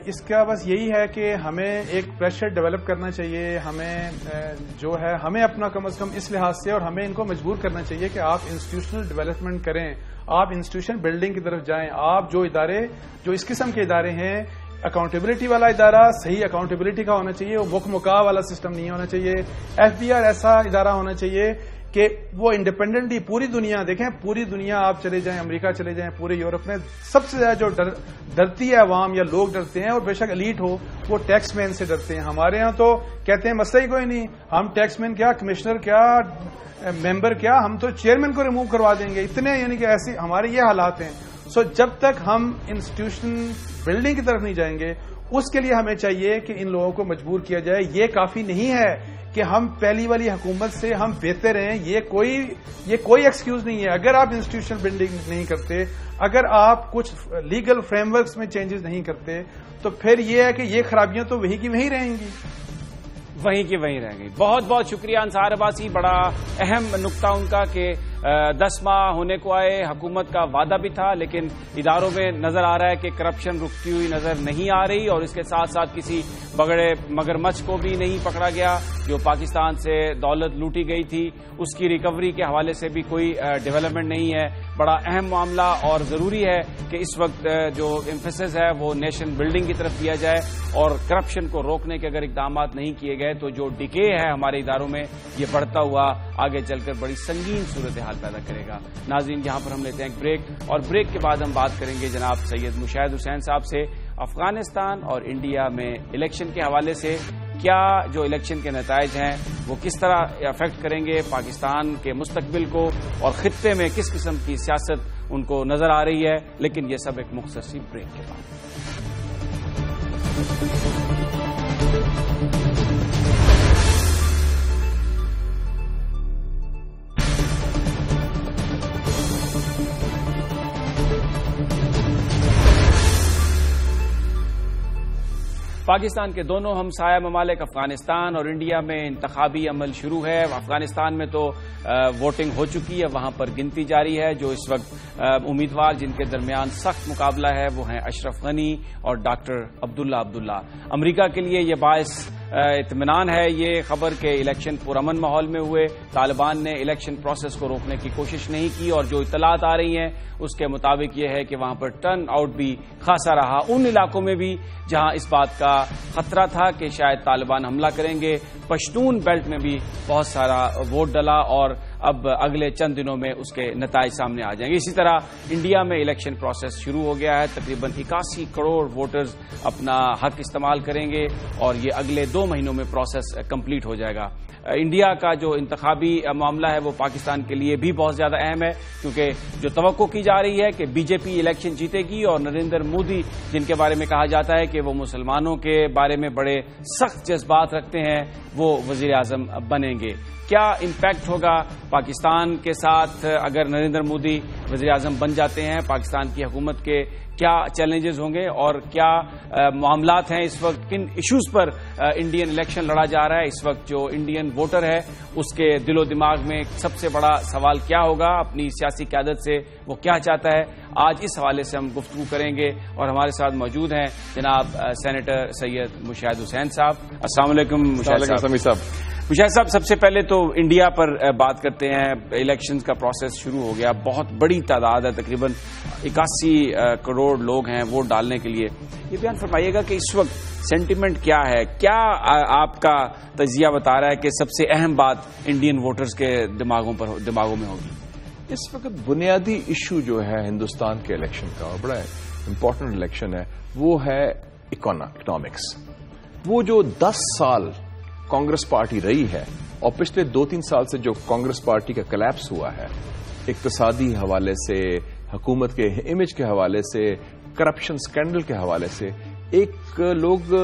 اس کا بس یہی ہے کہ ہمیں ایک پریشر ڈیولپ کرنا چاہیے. ہمیں اپنا کم از کم اس لحاظ سے, اور ہمیں ان کو مجبور کرنا چاہیے کہ آپ انسٹیٹیوشنل ڈیولپمنٹ کریں, آپ انسٹیٹیوشن بلڈنگ کی طرف جائیں. آپ جو اس قسم کے ادارے ہیں, اکاؤنٹیبلٹی والا ادارہ صحیح اکاؤنٹیبلٹی کا ہونا چاہیے, وہ مکا والا سسٹم نہیں ہونا چاہیے. ایف بی آر ایسا ادارہ ہونا چاہیے کہ وہ انڈیپینڈنٹلی پوری دنیا, دیکھیں پوری دنیا آپ چلے جائیں, امریکہ چلے جائیں, پورے یورپ میں سب سے زیادہ جو ڈرتی ہے عوام یا لوگ ڈرتے ہیں, اور بے شک ایلیٹ ہو, وہ ٹیکس مین سے ڈرتے ہیں. ہمارے ہاں تو کہتے ہیں مسئلہ ہی کوئی نہیں, ہم ٹیکس مین کیا, کمشنر کیا, ممبر کیا, ہم تو چیئرمین کو ریموو کروا دیں گے. اتنے یعنی کہ ایسے ہمارے یہ حالات ہیں. جب تک ہم انسٹیٹیوشن بلڈنگ کی طرف نہیں جائیں گے, اس کے لیے ہمیں چاہیے کہ ان لوگوں کو مجبور کیا جائے. یہ کافی نہیں ہے کہ ہم پہلی والی حکومت سے ہم بہتر ہیں, یہ کوئی ایکسکیوز نہیں ہے. اگر آپ انسٹیٹیوشن بلڈنگ نہیں کرتے, اگر آپ کچھ لیگل فریم ورکس میں چینجز نہیں کرتے, تو پھر یہ ہے کہ یہ خرابیاں تو وہی کی وہیں رہیں گی, وہیں کی وہیں رہیں گی. بہت بہت شکریہ انصار عباسی. بڑا اہم نقطہ ان کا کہ 10 ماہ ہونے کو آئے, حکومت کا وعدہ بھی تھا, لیکن اداروں میں نظر آ رہا ہے کہ کرپشن رکتی ہوئی نظر نہیں آ رہی, اور اس کے ساتھ ساتھ کسی بگڑے مگرمچھ کو بھی نہیں پکڑا گیا جو پاکستان سے دولت لوٹی گئی تھی, اس کی ریکوری کے حوالے سے بھی کوئی ڈیولپمنٹ نہیں ہے. بڑا اہم معاملہ, اور ضروری ہے کہ اس وقت جو ایمفیسس ہے وہ نیشن بلڈنگ کی طرف دیا جائے, اور کرپشن کو روکنے کے اگر اقدامات نہیں کیے گئے تو جو ڈکے ہے ہمارے اداروں میں, یہ بڑھتا ہوا آگے چل کر بڑی سنگین صورتحال پیدا کرے گا. ناظرین, یہاں پر ہم لیتے ہیں ایک بریک, اور بریک کے بعد ہم بات کریں گے جناب سید مشاہد حسین صاحب سے افغانستان اور انڈیا میں الیکشن کے حوالے سے کیا جو الیکشن کے نتائج ہیں وہ کس طرح افیکٹ کریں گے پاکستان کے مستقبل کو, اور خطے میں کس قسم کی سیاست ان کو نظر آ رہی ہے. لیکن یہ سب ایک مختصر بریک کے بعد. پاکستان کے دونوں ہمسایہ ممالک افغانستان اور انڈیا میں انتخابی عمل شروع ہے. افغانستان میں تو ووٹنگ ہو چکی ہے, وہاں پر گنتی جاری ہے. جو اس وقت امیدوار جن کے درمیان سخت مقابلہ ہے وہ ہیں اشرف غنی اور ڈاکٹر عبداللہ. امریکہ کے لیے یہ باعث اطمینان ہے یہ خبر کہ الیکشن پرامن ماحول میں ہوئے. طالبان نے الیکشن پروسیس کو روکنے کی کوشش نہیں کی, اور جو اطلاعات آ رہی ہیں اس کے مطابق یہ ہے کہ وہاں پر ٹرن آؤٹ بھی خاصا رہا. ان علاقوں میں بھی جہاں اس بات کا خطرہ تھا کہ شاید طالبان حملہ کریں گے, پشتون بیلٹ میں بھی بہت سارا ووٹ ڈلا, اور اب اگلے چند دنوں میں اس کے نتائج سامنے آ جائیں گے. اسی طرح انڈیا میں الیکشن پروسیس شروع ہو گیا ہے. تقریباً 81 کروڑ ووٹرز اپنا حق استعمال کریں گے اور یہ اگلے 2 مہینوں میں پروسیس کمپلیٹ ہو جائے گا. انڈیا کا جو انتخابی معاملہ ہے وہ پاکستان کے لیے بھی بہت زیادہ اہم ہے, کیونکہ جو توقع کی جا رہی ہے کہ بی جے پی الیکشن جیتے گی اور نریندر مودی جن کے بارے میں کہا جاتا ہے کہ وہ مسلمانوں کے بارے میں بڑے سخت جذبات رکھتے ہیں, وہ وزیر اعظم بنیں گے. کیا امپیکٹ ہوگا پاکستان کے ساتھ اگر نریندر مودی وزیر اعظم بن جاتے ہیں؟ پاکستان کی حکومت کے کیا چیلنجز ہوں گے اور کیا معاملات ہیں اس وقت؟ کن ایشوز پر انڈین الیکشن لڑا جا رہا ہے اس وقت؟ جو انڈین ووٹر ہے اس کے دل و دماغ میں سب سے بڑا سوال کیا ہوگا؟ اپنی سیاسی قیادت سے وہ کیا چاہتا ہے؟ آج اس حوالے سے ہم گفتگو کریں گے اور ہمارے ساتھ موجود ہیں جناب سینیٹر سید مشاہد حسین صاحب. السلام علیکم مشاہد صاحب. مشاہد صاحب, سب سے پہلے تو انڈیا پر بات کرتے ہیں. الیکشنز کا پروسیس شروع ہو گیا, بہت بڑی تعداد ہے, تقریباً 81 کروڑ لوگ ہیں ووٹ ڈالنے کے لیے. یہ بیان فرمائیے گا کہ اس وقت سینٹیمنٹ کیا ہے, کیا آپ کا تجزیہ بتا رہا ہے کہ سب سے اہم بات انڈین ووٹرز کے دماغوں میں ہوگی؟ اس وقت بنیادی ایشو جو ہے ہندوستان کے الیکشن کا, اور بڑا امپورٹنٹ الیکشن ہے, وہ ہے اکنامکس. وہ جو 10 سال کانگریس پارٹی رہی ہے اور پچھلے 2-3 سال سے جو کانگریس پارٹی کا کلیپس ہوا ہے, اقتصادی حوالے سے, حکومت کے امیج کے حوالے سے, کرپشن سکینڈل کے حوالے سے, ایک لوگ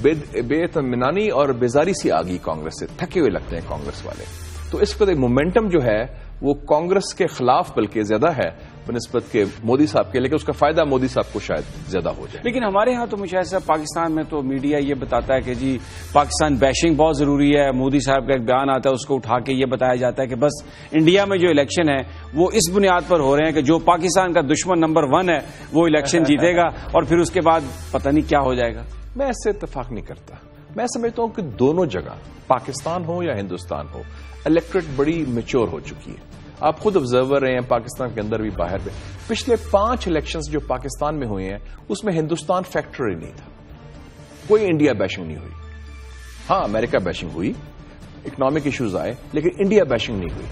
بے اطمینانی اور بیزاری سی آ گئی کانگریس سے, تھکے ہوئے لگتے ہیں کانگریس والے. تو اس وقت مومنٹم جو ہے وہ کانگریس کے خلاف بلکہ زیادہ ہے بنسبت کے مودی صاحب کے, لیکن اس کا فائدہ مودی صاحب کو شاید زیادہ ہو جائے. لیکن ہمارے ہاں تو مشاہد صاحب, پاکستان میں تو میڈیا یہ بتاتا ہے کہ جی پاکستان بیشنگ بہت ضروری ہے. مودی صاحب کا ایک بیان آتا ہے, اس کو اٹھا کے یہ بتایا جاتا ہے کہ بس انڈیا میں جو الیکشن ہے وہ اس بنیاد پر ہو رہے ہیں کہ جو پاکستان کا دشمن نمبر 1 ہے وہ الیکشن جیتے گا اور پھر اس کے بعد پتہ نہیں کیا ہو جائے گا. میں اس سے اتفاق نہیں کرتا. میں سمجھتا ہوں کہ دونوں جگہ, پاکستان ہو یا ہندوستان ہو, الیکٹریٹ بڑی میچور ہو چکی ہے. آپ خود آبزرور رہے ہیں پاکستان کے اندر بھی باہر بھی. پچھلے 5 الیکشنز جو پاکستان میں ہوئے ہیں اس میں ہندوستان فیکٹر ہی نہیں تھا. کوئی انڈیا بیشنگ نہیں ہوئی. ہاں امریکہ بیشنگ ہوئی, اکنامک ایشوز آئے, لیکن انڈیا بیشنگ نہیں ہوئی.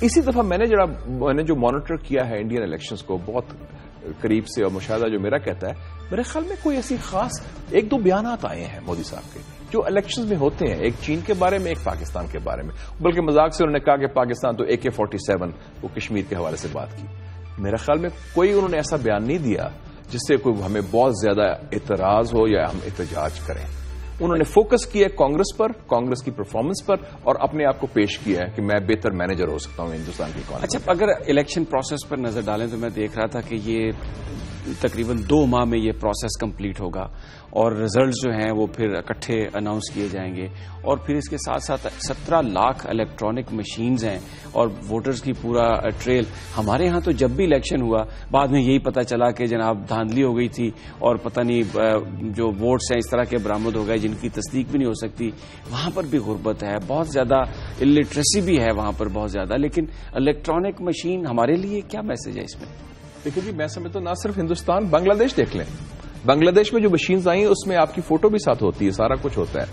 اسی دفعہ میں نے جو مانیٹر کیا ہے انڈین الیکشنز کو بہت قریب سے, اور مشاہدہ جو میرا کہتا ہے, میرے خیال میں کوئی ایسی خاص 1-2 بیانات آئے ہیں مودی صاحب کے جو الیکشنز میں ہوتے ہیں, ایک چین کے بارے میں, ایک پاکستان کے بارے میں. بلکہ مذاق سے انہوں نے کہا کہ پاکستان تو AK-47 وہ کشمیر کے حوالے سے بات کی. میرے خیال میں کوئی انہوں نے ایسا بیان نہیں دیا جس سے کوئی ہمیں بہت زیادہ اعتراض ہو یا ہم احتجاج کریں. انہوں نے فوکس کیا کانگریس پر, کانگریس کی پرفارمنس پر, اور اپنے آپ کو پیش کیا ہے کہ میں بہتر مینیجر ہو سکتا ہوں ہندوستان کی اکانومی. اچھا, اگر الیکشن پروسیس پر نظر ڈالیں تو میں دیکھ رہا تھا کہ یہ تقریباً 2 ماہ میں یہ پروسیس کمپلیٹ ہوگا اور ریزلٹس جو ہیں وہ پھر اکٹھے اناؤنس کیے جائیں گے, اور پھر اس کے ساتھ ساتھ 17 لاکھ الیکٹرانک مشینز ہیں اور ووٹرز کی پورا ٹریل. ہمارے ہاں تو جب بھی الیکشن ہوا بعد میں یہی پتہ چلا کہ جناب دھاندلی ہو گئی تھی اور پتہ نہیں جو ووٹس ہیں اس طرح کے برآمد ہو گئے جن کی تصدیق بھی نہیں ہو سکتی. وہاں پر بھی غربت ہے, بہت زیادہ الٹریسی بھی ہے وہاں پر بہت زیادہ. لیکن الیکٹرانک مشین ہمارے لیے کیا میسج ہے اس میں؟ دیکھیں جی, میں سمجھتا ہوں نہ صرف ہندوستان, بنگلہ دیش دیکھ لیں. بنگلہ دیش میں جو مشینز آئی ہیں اس میں آپ کی فوٹو بھی ساتھ ہوتی ہے, سارا کچھ ہوتا ہے.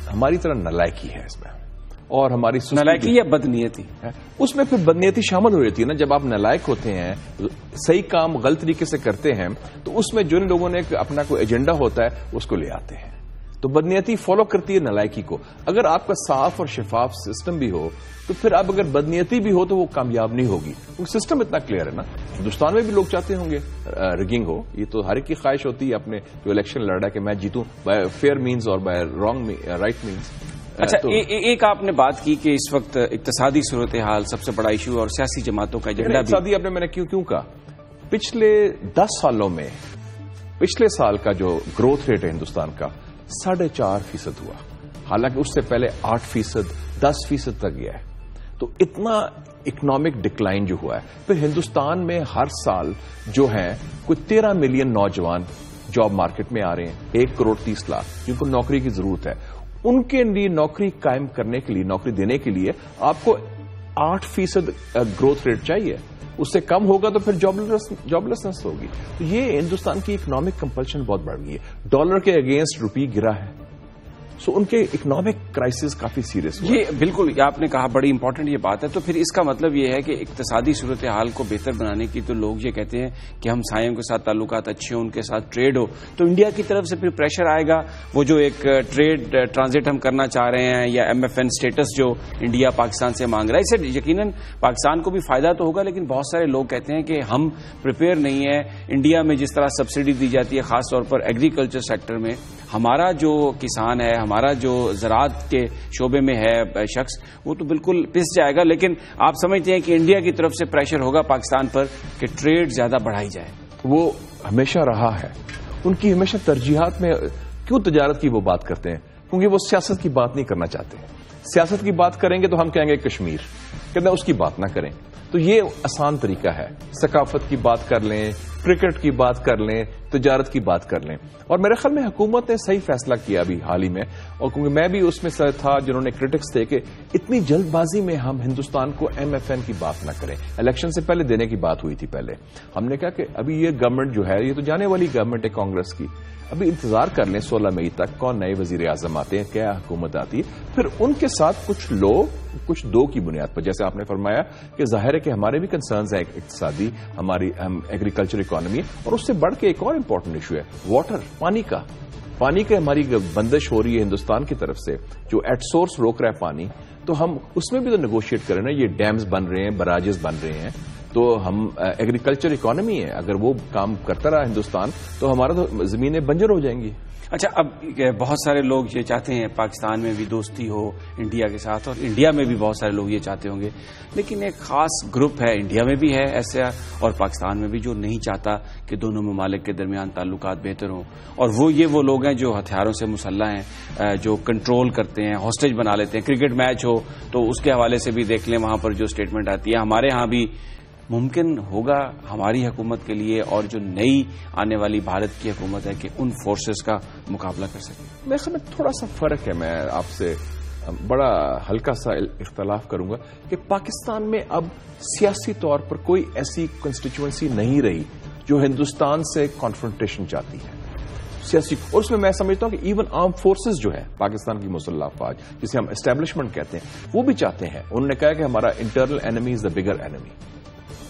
ہماری طرح نالائکی ہے اس میں, اور ہماری نالائکی یا بدنیتی ہے اس میں. پھر بدنیتی شامل ہو جاتی ہے نا. جب آپ نالائک ہوتے ہیں, صحیح کام غلط طریقے سے کرتے ہیں, تو اس میں جن لوگوں نے اپنا کوئی ایجنڈا ہوتا ہے اس کو لے آتے ہیں. تو بدنیتی فالو کرتی ہے نالائکی کو. اگر آپ کا صاف اور شفاف سسٹم بھی ہو تو پھر اب اگر بدنیتی بھی ہو تو وہ کامیاب نہیں ہوگی. سسٹم اتنا کلیئر ہے نا. ہندوستان میں بھی لوگ چاہتے ہوں گے ریگنگ ہو, یہ تو ہر ایک کی خواہش ہوتی ہے اپنے جو الیکشن لڑ رہا ہے کہ میں جیتوں بائی فیئر مینز اور بائی رائٹ مینز. اچھا, ایک آپ نے بات کی کہ اس وقت اقتصادی صورتحال سب سے بڑا ایشو اور سیاسی جماعتوں کا ایجنڈا بھی. اقتصادی آپ نے میں نے کیوں کہا, پچھلے 10 سالوں میں پچھلے سال کا جو گروتھ ریٹ ہے ہندوستان کا 4.5% ہوا, حالانکہ اس سے پہلے 8%, 10% تک گیا ہے. تو اتنا اکنامک ڈکلائن جو ہوا ہے. پھر ہندوستان میں ہر سال جو ہیں کوئی 13 ملین نوجوان جاب مارکیٹ میں آ رہے ہیں, 1 کروڑ 30 لاکھ جن کو نوکری کی ضرورت ہے. ان کے لیے نوکری قائم کرنے کے لیے, نوکری دینے کے لیے آپ کو 8% گروتھ ریٹ چاہیے. اس سے کم ہوگا تو پھر جاب لیسنس ہوگی. تو یہ ہندوستان کی اکنامک کمپلشن بہت بڑھ گئی ہے. ڈالر کے اگینسٹ روپی گرا ہے, سو ان کے اکنامک کرائسس کافی سیریس ہوا. یہ بالکل آپ نے کہا بڑی امپورٹنٹ یہ بات ہے. تو پھر اس کا مطلب یہ ہے کہ اقتصادی صورتحال کو بہتر بنانے کی تو لوگ یہ کہتے ہیں کہ ہم سائیوں کے ساتھ تعلقات اچھے ہوں, ان کے ساتھ ٹریڈ ہو, تو انڈیا کی طرف سے پھر پریشر آئے گا. وہ جو ایک ٹریڈ ٹرانزٹ ہم کرنا چاہ رہے ہیں یا MFN اسٹیٹس جو انڈیا پاکستان سے مانگ رہا ہے, اس سے یقیناً پاکستان کو بھی فائدہ تو ہوگا, لیکن بہت سارے لوگ کہتے ہیں کہ ہم پریپیئر نہیں ہیں. انڈیا میں جس طرح سبسڈی دی جاتی ہے خاص طور پر ایگریکلچر سیکٹر میں, ہمارا جو کسان ہے, ہمارا جو زراعت کے شعبے میں ہے شخص, وہ تو بالکل پس جائے گا. لیکن آپ سمجھتے ہیں کہ انڈیا کی طرف سے پریشر ہوگا پاکستان پر کہ ٹریڈ زیادہ بڑھائی جائے؟ وہ ہمیشہ رہا ہے, ان کی ہمیشہ ترجیحات میں کیوں تجارت کی وہ بات کرتے ہیں, کیونکہ وہ سیاست کی بات نہیں کرنا چاہتے. سیاست کی بات کریں گے تو ہم کہیں گے کشمیر, کہتے ہیں اس کی بات نہ کریں. تو یہ آسان طریقہ ہے, ثقافت کی بات کر لیں, کرکٹ کی بات کر لیں, تجارت کی بات کر لیں. اور میرے خیال میں حکومت نے صحیح فیصلہ کیا ابھی حال ہی میں, اور کیونکہ میں بھی اس میں سے تھا جنہوں نے کرٹکس تھے کہ اتنی جلد بازی میں ہم ہندوستان کو MFN کی بات نہ کریں. الیکشن سے پہلے دینے کی بات ہوئی تھی. پہلے ہم نے کہا کہ ابھی یہ گورنمنٹ جو ہے یہ تو جانے والی گورنمنٹ ہے کانگریس کی, ابھی انتظار کر لیں 16 مئی تک کون نئے وزیر اعظم آتے ہیں, کیا حکومت آتی ہے, پھر ان کے ساتھ کچھ لوگ کچھ دو کی بنیاد پر, جیسے آپ نے فرمایا کہ ظاہر ہے کہ ہمارے بھی کنسرنز ہیں اقتصادی, ہماری ایگریکلچر اکانومی, اور اس سے بڑھ کے ایک اور امپورٹنٹ ایشو ہے واٹر, پانی کا ہماری بندش ہو رہی ہے ہندوستان کی طرف سے, جو ایٹ سورس روک رہا ہے پانی, تو ہم اس میں بھی تو نیگوشیٹ کریں نا. یہ ڈیمز بن رہے ہیں, براجز بن رہے ہیں, تو ہم ایگریکلچر اکانومی ہے, اگر وہ کام کرتا رہا ہندوستان تو ہمارا تو زمینیں بنجر ہو جائیں گی. اچھا, اب بہت سارے لوگ یہ چاہتے ہیں پاکستان میں بھی دوستی ہو انڈیا کے ساتھ, اور انڈیا میں بھی بہت سارے لوگ یہ چاہتے ہوں گے, لیکن ایک خاص گروپ ہے انڈیا میں بھی ہے ایسا, اور پاکستان میں بھی, جو نہیں چاہتا کہ دونوں ممالک کے درمیان تعلقات بہتر ہوں. اور وہ لوگ ہیں جو ہتھیاروں سے مسلح ہیں, جو کنٹرول کرتے ہیں, ہاسٹیج بنا لیتے ہیں. کرکٹ میچ ہو تو اس کے حوالے سے بھی دیکھ لیں, وہاں پر جو اسٹیٹمنٹ آتی ہے. ہمارے ہاں بھی ممکن ہوگا ہماری حکومت کے لیے اور جو نئی آنے والی بھارت کی حکومت ہے کہ ان فورسز کا مقابلہ کر سکیں؟ میرے خیال میں تھوڑا سا فرق ہے. میں آپ سے بڑا ہلکا سا اختلاف کروں گا کہ پاکستان میں اب سیاسی طور پر کوئی ایسی کنسٹیچوئنسی نہیں رہی جو ہندوستان سے کانفرنٹیشن چاہتی ہے سیاسی. اور اس میں میں سمجھتا ہوں کہ ایون آرم فورسز جو ہے پاکستان کی مسلح افواج, جسے ہم اسٹیبلشمنٹ کہتے ہیں, وہ بھی چاہتے ہیں. انہوں نے کہا کہ ہمارا انٹرنل اینمی از دا بگر اینمی.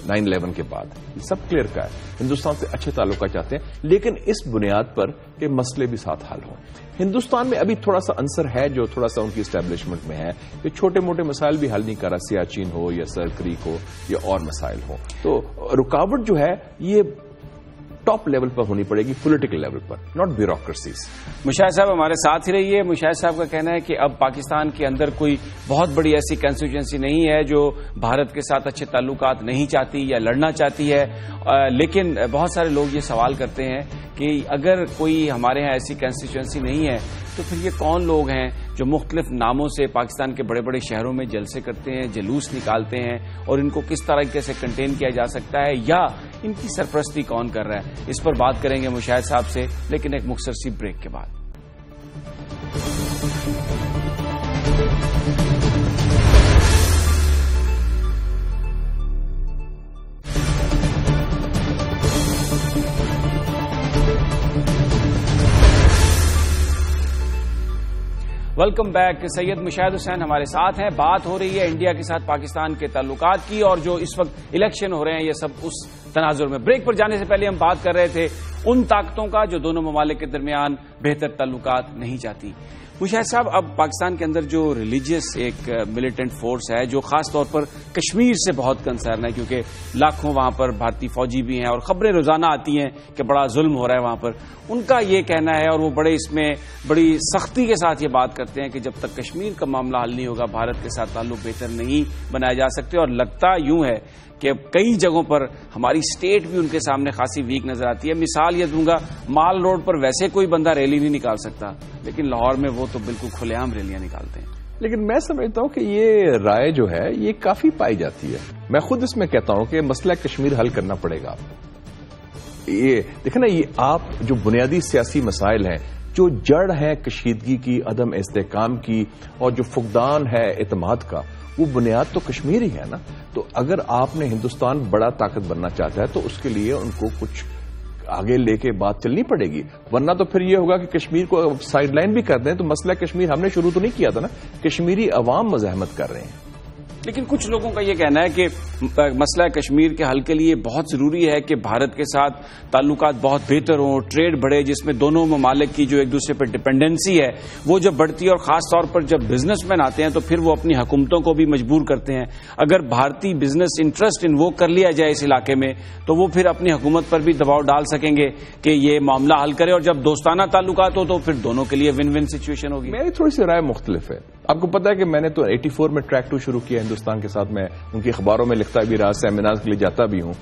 9/11 کے بعد یہ سب کلیئر کا ہے, ہندوستان سے اچھے تعلقات چاہتے ہیں, لیکن اس بنیاد پر کہ مسئلے بھی ساتھ حل ہوں. ہندوستان میں ابھی تھوڑا سا عنصر ہے جو تھوڑا سا ان کی اسٹیبلشمنٹ میں ہے کہ چھوٹے موٹے مسائل بھی حل نہیں کر رہا, سیاچین ہو یا سر کریک ہو یا اور مسائل ہوں. تو رکاوٹ جو ہے یہ ٹاپ لیول پر ہونی پڑے گی, پولیٹیکل لیول پر, ناٹ بیوروکریسیز. مشاہد صاحب ہمارے ساتھ ہی رہیے. مشاہد صاحب کا کہنا ہے کہ اب پاکستان کے اندر کوئی بہت بڑی ایسی کنسٹیٹوئنسی نہیں ہے جو بھارت کے ساتھ اچھے تعلقات نہیں چاہتی یا لڑنا چاہتی ہے, لیکن بہت سارے لوگ یہ سوال کرتے ہیں کہ اگر کوئی ہمارے ہاں ایسی کنسٹیٹوئنسی نہیں ہے تو پھر یہ کون لوگ ہیں جو مختلف ناموں سے پاکستان کے بڑے بڑے شہروں میں جلسے کرتے ہیں, جلوس نکالتے ہیں, اور ان کو کس طریقے سے کنٹین کیا جا سکتا ہے, یا ان کی سرپرستی کون کر رہا ہے؟ اس پر بات کریں گے مشاہد صاحب سے, لیکن ایک مختصر سی بریک کے بعد. Welcome back. سید مشاہد حسین ہمارے ساتھ ہیں. بات ہو رہی ہے انڈیا کے ساتھ پاکستان کے تعلقات کی, اور جو اس وقت الیکشن ہو رہے ہیں یہ سب اس تناظر میں. بریک پر جانے سے پہلے ہم بات کر رہے تھے ان طاقتوں کا جو دونوں ممالک کے درمیان بہتر تعلقات نہیں چاہتی. مشاہد صاحب, اب پاکستان کے اندر جو ریلیجیس ایک ملیٹنٹ فورس ہے جو خاص طور پر کشمیر سے بہت کنسرن ہے, کیونکہ لاکھوں وہاں پر بھارتی فوجی بھی ہیں اور خبریں روزانہ آتی ہیں کہ بڑا ظلم ہو رہا ہے وہاں پر, ان کا یہ کہنا ہے, اور وہ اس میں بڑی سختی کے ساتھ یہ بات کرتے ہیں کہ جب تک کشمیر کا معاملہ حل نہیں ہوگا بھارت کے ساتھ تعلق بہتر نہیں بنائے جا سکتے. اور لگتا یوں ہے کہ کئی جگہوں پر ہماری اسٹیٹ بھی ان کے سامنے خاصی ویک نظر آتی ہے. مثال یہ دوں گا, مال روڈ پر ویسے کوئی بندہ ریلی نہیں نکال سکتا, لیکن لاہور میں وہ تو بالکل کھلے عام ریلیاں نکالتے ہیں. لیکن میں سمجھتا ہوں کہ یہ رائے جو ہے یہ کافی پائی جاتی ہے. میں خود اس میں کہتا ہوں کہ مسئلہ کشمیر حل کرنا پڑے گا. یہ دیکھیں نا, یہ آپ جو بنیادی سیاسی مسائل ہیں, جو جڑ ہے کشیدگی کی, عدم استحکام کی, اور جو فقدان ہے اعتماد کا, وہ بنیاد تو کشمیر ہی ہے نا. تو اگر آپ نے ہندوستان بڑا طاقت بننا چاہتا ہے تو اس کے لیے ان کو کچھ آگے لے کے بات چلنی پڑے گی، ورنہ تو پھر یہ ہوگا کہ کشمیر کو سائڈ لائن بھی کر دیں تو مسئلہ کشمیر ہم نے شروع تو نہیں کیا تھا نا، کشمیری عوام مزاحمت کر رہے ہیں. لیکن کچھ لوگوں کا یہ کہنا ہے کہ مسئلہ کشمیر کے حل کے لیے بہت ضروری ہے کہ بھارت کے ساتھ تعلقات بہت بہتر ہوں، ٹریڈ بڑھے، جس میں دونوں ممالک کی جو ایک دوسرے پر ڈپینڈنسی ہے وہ جب بڑھتی ہے، اور خاص طور پر جب بزنس مین آتے ہیں تو پھر وہ اپنی حکومتوں کو بھی مجبور کرتے ہیں. اگر بھارتی بزنس انٹرسٹ انووک کر لیا جائے اس علاقے میں تو وہ پھر اپنی حکومت پر بھی دباؤ ڈال سکیں گے کہ یہ معاملہ حل کرے، اور جب دوستانہ تعلقات ہو تو پھر دونوں کے لیے ون ون سچویشن ہوگی. میری تھوڑی سی رائے مختلف ہے. آپ کو پتا ہے کہ میں نے تو 84 میں ٹریک 2 شروع کیا ہندوستان کے ساتھ، میں ان کی اخباروں میں لکھتا بھی رہا، سیمینارز کے لیے جاتا بھی ہوں.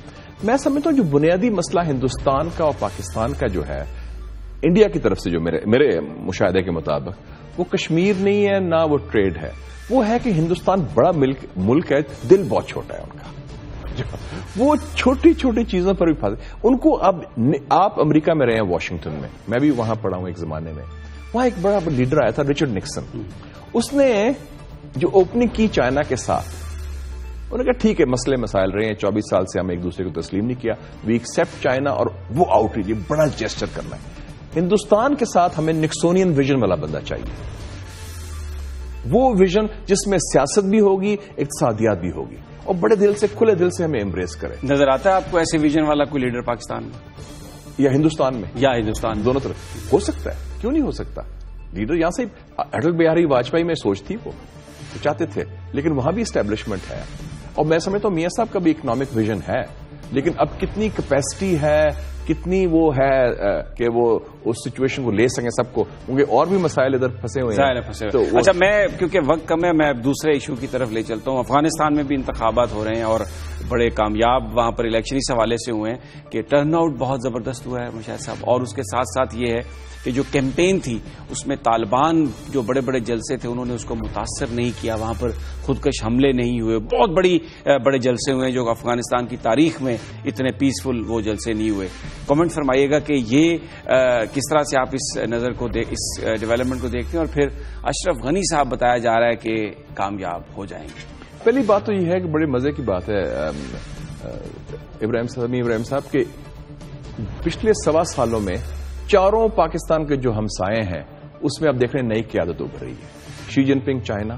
میں سمجھتا ہوں جو بنیادی مسئلہ ہندوستان کا اور پاکستان کا جو ہے انڈیا کی طرف سے جو میرے مشاہدے کے مطابق وہ کشمیر نہیں ہے نہ وہ ٹریڈ ہے، وہ ہے کہ ہندوستان بڑا ملک ہے، دل بہت چھوٹا ہے ان کا، وہ چھوٹی چھوٹی چیزوں پر بھی پھنسے. ان کو اب آپ امریکہ میں رہے ہیں، واشنگٹن میں، میں بھی وہاں پڑھا ہوں ایک زمانے میں، وہاں ایک بڑا لیڈر آیا تھا رچرڈ نکسن. اس نے جو اوپننگ کی چائنا کے ساتھ، انہوں نے کہا ٹھیک ہے مسئلے مسائل رہے ہیں، 24 سال سے ہم ایک دوسرے کو تسلیم نہیں کیا، وی ایکسپٹ چائنا، اور وہ آؤٹ ریچ بڑا جیسچر کرنا ہے. ہندوستان کے ساتھ ہمیں نکسونین ویژن والا بندہ چاہیے، وہ ویژن جس میں سیاست بھی ہوگی، اقتصادیات بھی ہوگی، اور بڑے دل سے کھلے دل سے ہمیں امبریس کرے. نظر آتا ہے آپ کو ایسے ویژن والا کوئی لیڈر پاکستان میں یا ہندوستان میں؟ یا ہندوستان دونوں طرف ہو سکتا ہے، کیوں نہیں ہو سکتا. لیڈر یہاں سے اٹل بہاری واجپئی میں سوچ تھی، وہ چاہتے تھے، لیکن وہاں بھی اسٹیبلشمنٹ ہے. اور میں سمجھتا ہوں میاں صاحب کا بھی اکنامک ویژن ہے، لیکن اب کتنی کیپیسٹی ہے، کتنی وہ ہے کہ وہ اس سچویشن کو لے سکیں سب کو، کیونکہ اور بھی مسائل ادھر پھنسے ہوئے ہیں. اچھا، میں کیونکہ وقت کم ہے میں دوسرے ایشو کی طرف لے چلتا ہوں. افغانستان میں بھی انتخابات ہو رہے ہیں اور بڑے کامیاب وہاں پر الیکشن اس حوالے سے ہوئے ہیں کہ ٹرن آؤٹ بہت زبردست ہوا ہے مشاہد صاحب، اور اس کے ساتھ ساتھ یہ ہے کہ جو کیمپین تھی اس میں طالبان جو بڑے بڑے جلسے تھے انہوں نے اس کو متاثر نہیں کیا، وہاں پر خودکش حملے نہیں ہوئے. بہت بڑے جلسے ہوئے جو افغانستان کی تاریخ میں اتنے پیسفل وہ جلسے نہیں ہوئے. کامنٹ فرمائیے گا کہ یہ کس طرح سے آپ اس نظر کو اس ڈیولپمنٹ کو دیکھتے ہیں، اور پھر اشرف غنی صاحب بتایا جا رہا ہے کہ کامیاب ہو جائیں گے. پہلی بات تو یہ ہے کہ بڑے مزے کی بات ہے ابراہیم صاحب کہ پچھلے 1.25 سالوں میں چاروں پاکستان کے جو ہمسائے ہیں اس میں اب دیکھ رہے ہیں نئی قیادت ابھر رہی ہے. شی جن پنگ چائنا،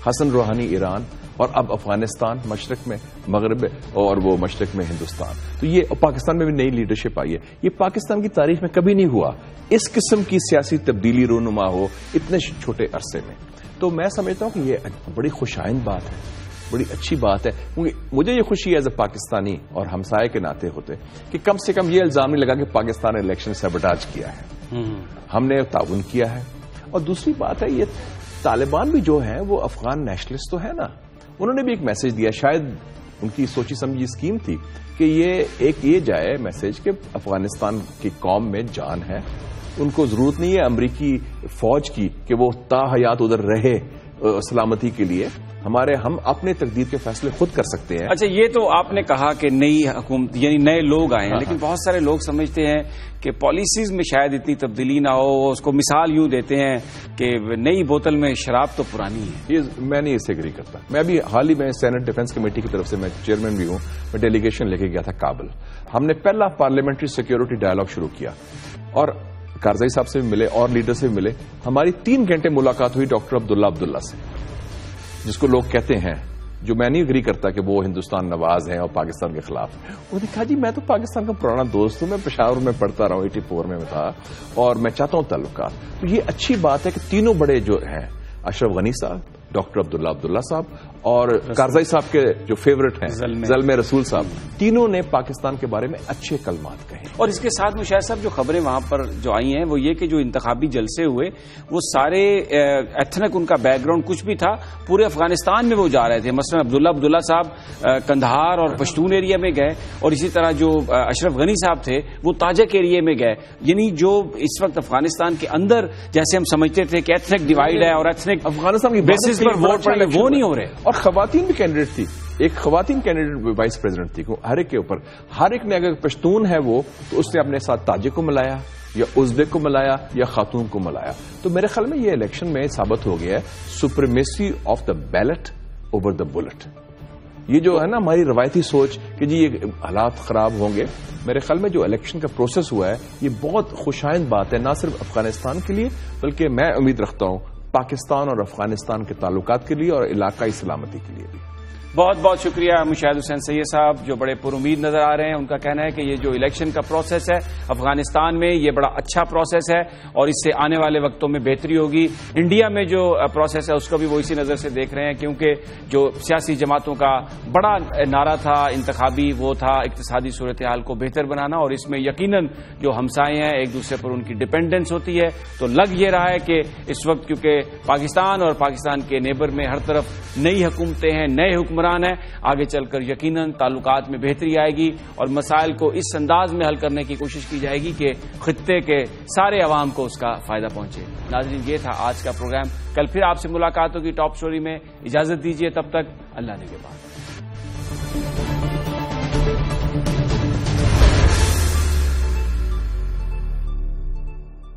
حسن روحانی ایران، اور اب افغانستان مشرق میں، مغرب اور وہ مشرق میں ہندوستان. تو یہ پاکستان میں بھی نئی لیڈرشپ آئی ہے. یہ پاکستان کی تاریخ میں کبھی نہیں ہوا اس قسم کی سیاسی تبدیلی رونما ہو اتنے چھوٹے عرصے میں. تو میں سمجھتا ہوں کہ یہ بڑی خوشائند بات ہے، بڑی اچھی بات ہے. کیونکہ مجھے یہ خوشی ہے ایز اے پاکستانی اور ہمسائے کے ناطے ہوتے کہ کم سے کم یہ الزام نہیں لگا کہ پاکستان نے الیکشن سیبوٹاج کیا ہے، ہم نے تعاون کیا ہے. اور دوسری بات ہے یہ طالبان بھی جو ہیں وہ افغان نیشنلسٹ تو ہے نا، انہوں نے بھی ایک میسج دیا، شاید ان کی سوچی سمجھی اسکیم تھی کہ یہ جائے میسج کہ افغانستان کی قوم میں جان ہے، ان کو ضرورت نہیں ہے امریکی فوج کی کہ وہ تا حیات ادھر رہے سلامتی کے لیے، ہم اپنے تقدیر کے فیصلے خود کر سکتے ہیں. اچھا، یہ تو آپ نے کہا کہ نئی حکومت یعنی نئے لوگ آئے ہیں، لیکن بہت سارے لوگ سمجھتے ہیں کہ پالیسیز میں شاید اتنی تبدیلی نہ ہو. اس کو مثال یوں دیتے ہیں کہ نئی بوتل میں شراب تو پرانی ہے. میں نہیں اس سے ایگری کرتا. میں ابھی حال ہی میں سینٹ ڈیفنس کمیٹی کی طرف سے میں چیئرمین بھی ہوں، میں ڈیلیگیشن لے کے گیا تھا کابل. ہم نے پہلا پارلیمنٹری سیکیورٹی ڈائلاگ شروع کیا اور کارزائی صاحب سے بھی ملے اور لیڈر سے بھی ملے. ہماری 3 گھنٹے ملاقات ہوئی ڈاکٹر عبداللہ سے، جس کو لوگ کہتے ہیں، جو میں نہیں اگری کرتا کہ وہ ہندوستان نواز ہیں اور پاکستان کے خلاف. انہوں نے کہا جی میں تو پاکستان کا پرانا دوست ہوں، میں پشاور میں پڑھتا رہا ہوں، 84 میں تھا، اور میں چاہتا ہوں تعلقات. تو یہ اچھی بات ہے کہ تینوں بڑے جو ہیں، اشرف غنی صاحب، ڈاکٹر عبداللہ صاحب اور کارزائی صاحب کے جو فیورٹ ہیں زلمے رسول صاحب، تینوں نے پاکستان کے بارے میں اچھے کلمات کہے. اور اس کے ساتھ مشاہد صاحب جو خبریں وہاں پر جو آئی ہیں وہ یہ کہ جو انتخابی جلسے ہوئے وہ سارے ایتھنک ان کا بیک گراؤنڈ کچھ بھی تھا، پورے افغانستان میں وہ جا رہے تھے. مثلا عبداللہ صاحب کندھار اور پشتون ایریا میں گئے، اور اسی طرح جو اشرف غنی صاحب تھے وہ تاجک ایریا میں گئے. یعنی جو اس وقت افغانستان کے اندر جیسے ہم سمجھتے تھے کہ ایتھنک ڈیوائڈ ہے اور ایتھنک افغانستان کی بیسس پر ووٹ پڑے، وہ نہیں ہو رہے. اور خواتین بھی کینڈیڈیٹ تھی، ایک خواتین کینڈیڈیٹ وائس پریزیڈنٹ تھی. ہر ایک کے اوپر ہر ایک نے، اگر پشتون ہے وہ تو اس نے اپنے ساتھ تاجک کو ملایا یا ازبیک کو ملایا یا خاتون کو ملایا. تو میرے خیال میں یہ الیکشن میں ثابت ہو گیا ہے supremacy of the ballot over the bullet. یہ جو ہے نا ہماری روایتی سوچ کہ جی یہ حالات خراب ہوں گے، میرے خیال میں جو الیکشن کا پروسیس ہوا ہے یہ بہت خوشائند بات ہے، نہ صرف افغانستان کے لیے بلکہ میں امید رکھتا ہوں پاکستان اور افغانستان کے تعلقات کے لیے اور علاقائی سلامتی کے لیے بھی۔ بہت بہت شکریہ مشاہد حسین سید صاحب جو بڑے پر امید نظر آ رہے ہیں۔ ان کا کہنا ہے کہ یہ جو الیکشن کا پروسیس ہے افغانستان میں یہ بڑا اچھا پروسیس ہے اور اس سے آنے والے وقتوں میں بہتری ہوگی۔ انڈیا میں جو پروسیس ہے اس کو بھی وہ اسی نظر سے دیکھ رہے ہیں، کیونکہ جو سیاسی جماعتوں کا بڑا نعرہ تھا انتخابی وہ تھا اقتصادی صورتحال کو بہتر بنانا، اور اس میں یقیناً جو ہمسائے ہیں ایک دوسرے پر ان کی ڈپینڈنس ہوتی ہے۔ تو لگ یہ رہا ہے کہ اس وقت کیونکہ پاکستان اور پاکستان کے نیبر میں ہر طرف نئی حکومتیں ہیں، نئے حکمران ہے، آگے چل کر یقیناً تعلقات میں بہتری آئے گی اور مسائل کو اس انداز میں حل کرنے کی کوشش کی جائے گی کہ خطے کے سارے عوام کو اس کا فائدہ پہنچے۔ ناظرین یہ تھا آج کا پروگرام، کل پھر آپ سے ملاقات ہوگی ٹاپ سٹوری میں، اجازت دیجیے تب تک اللہ نگہبان۔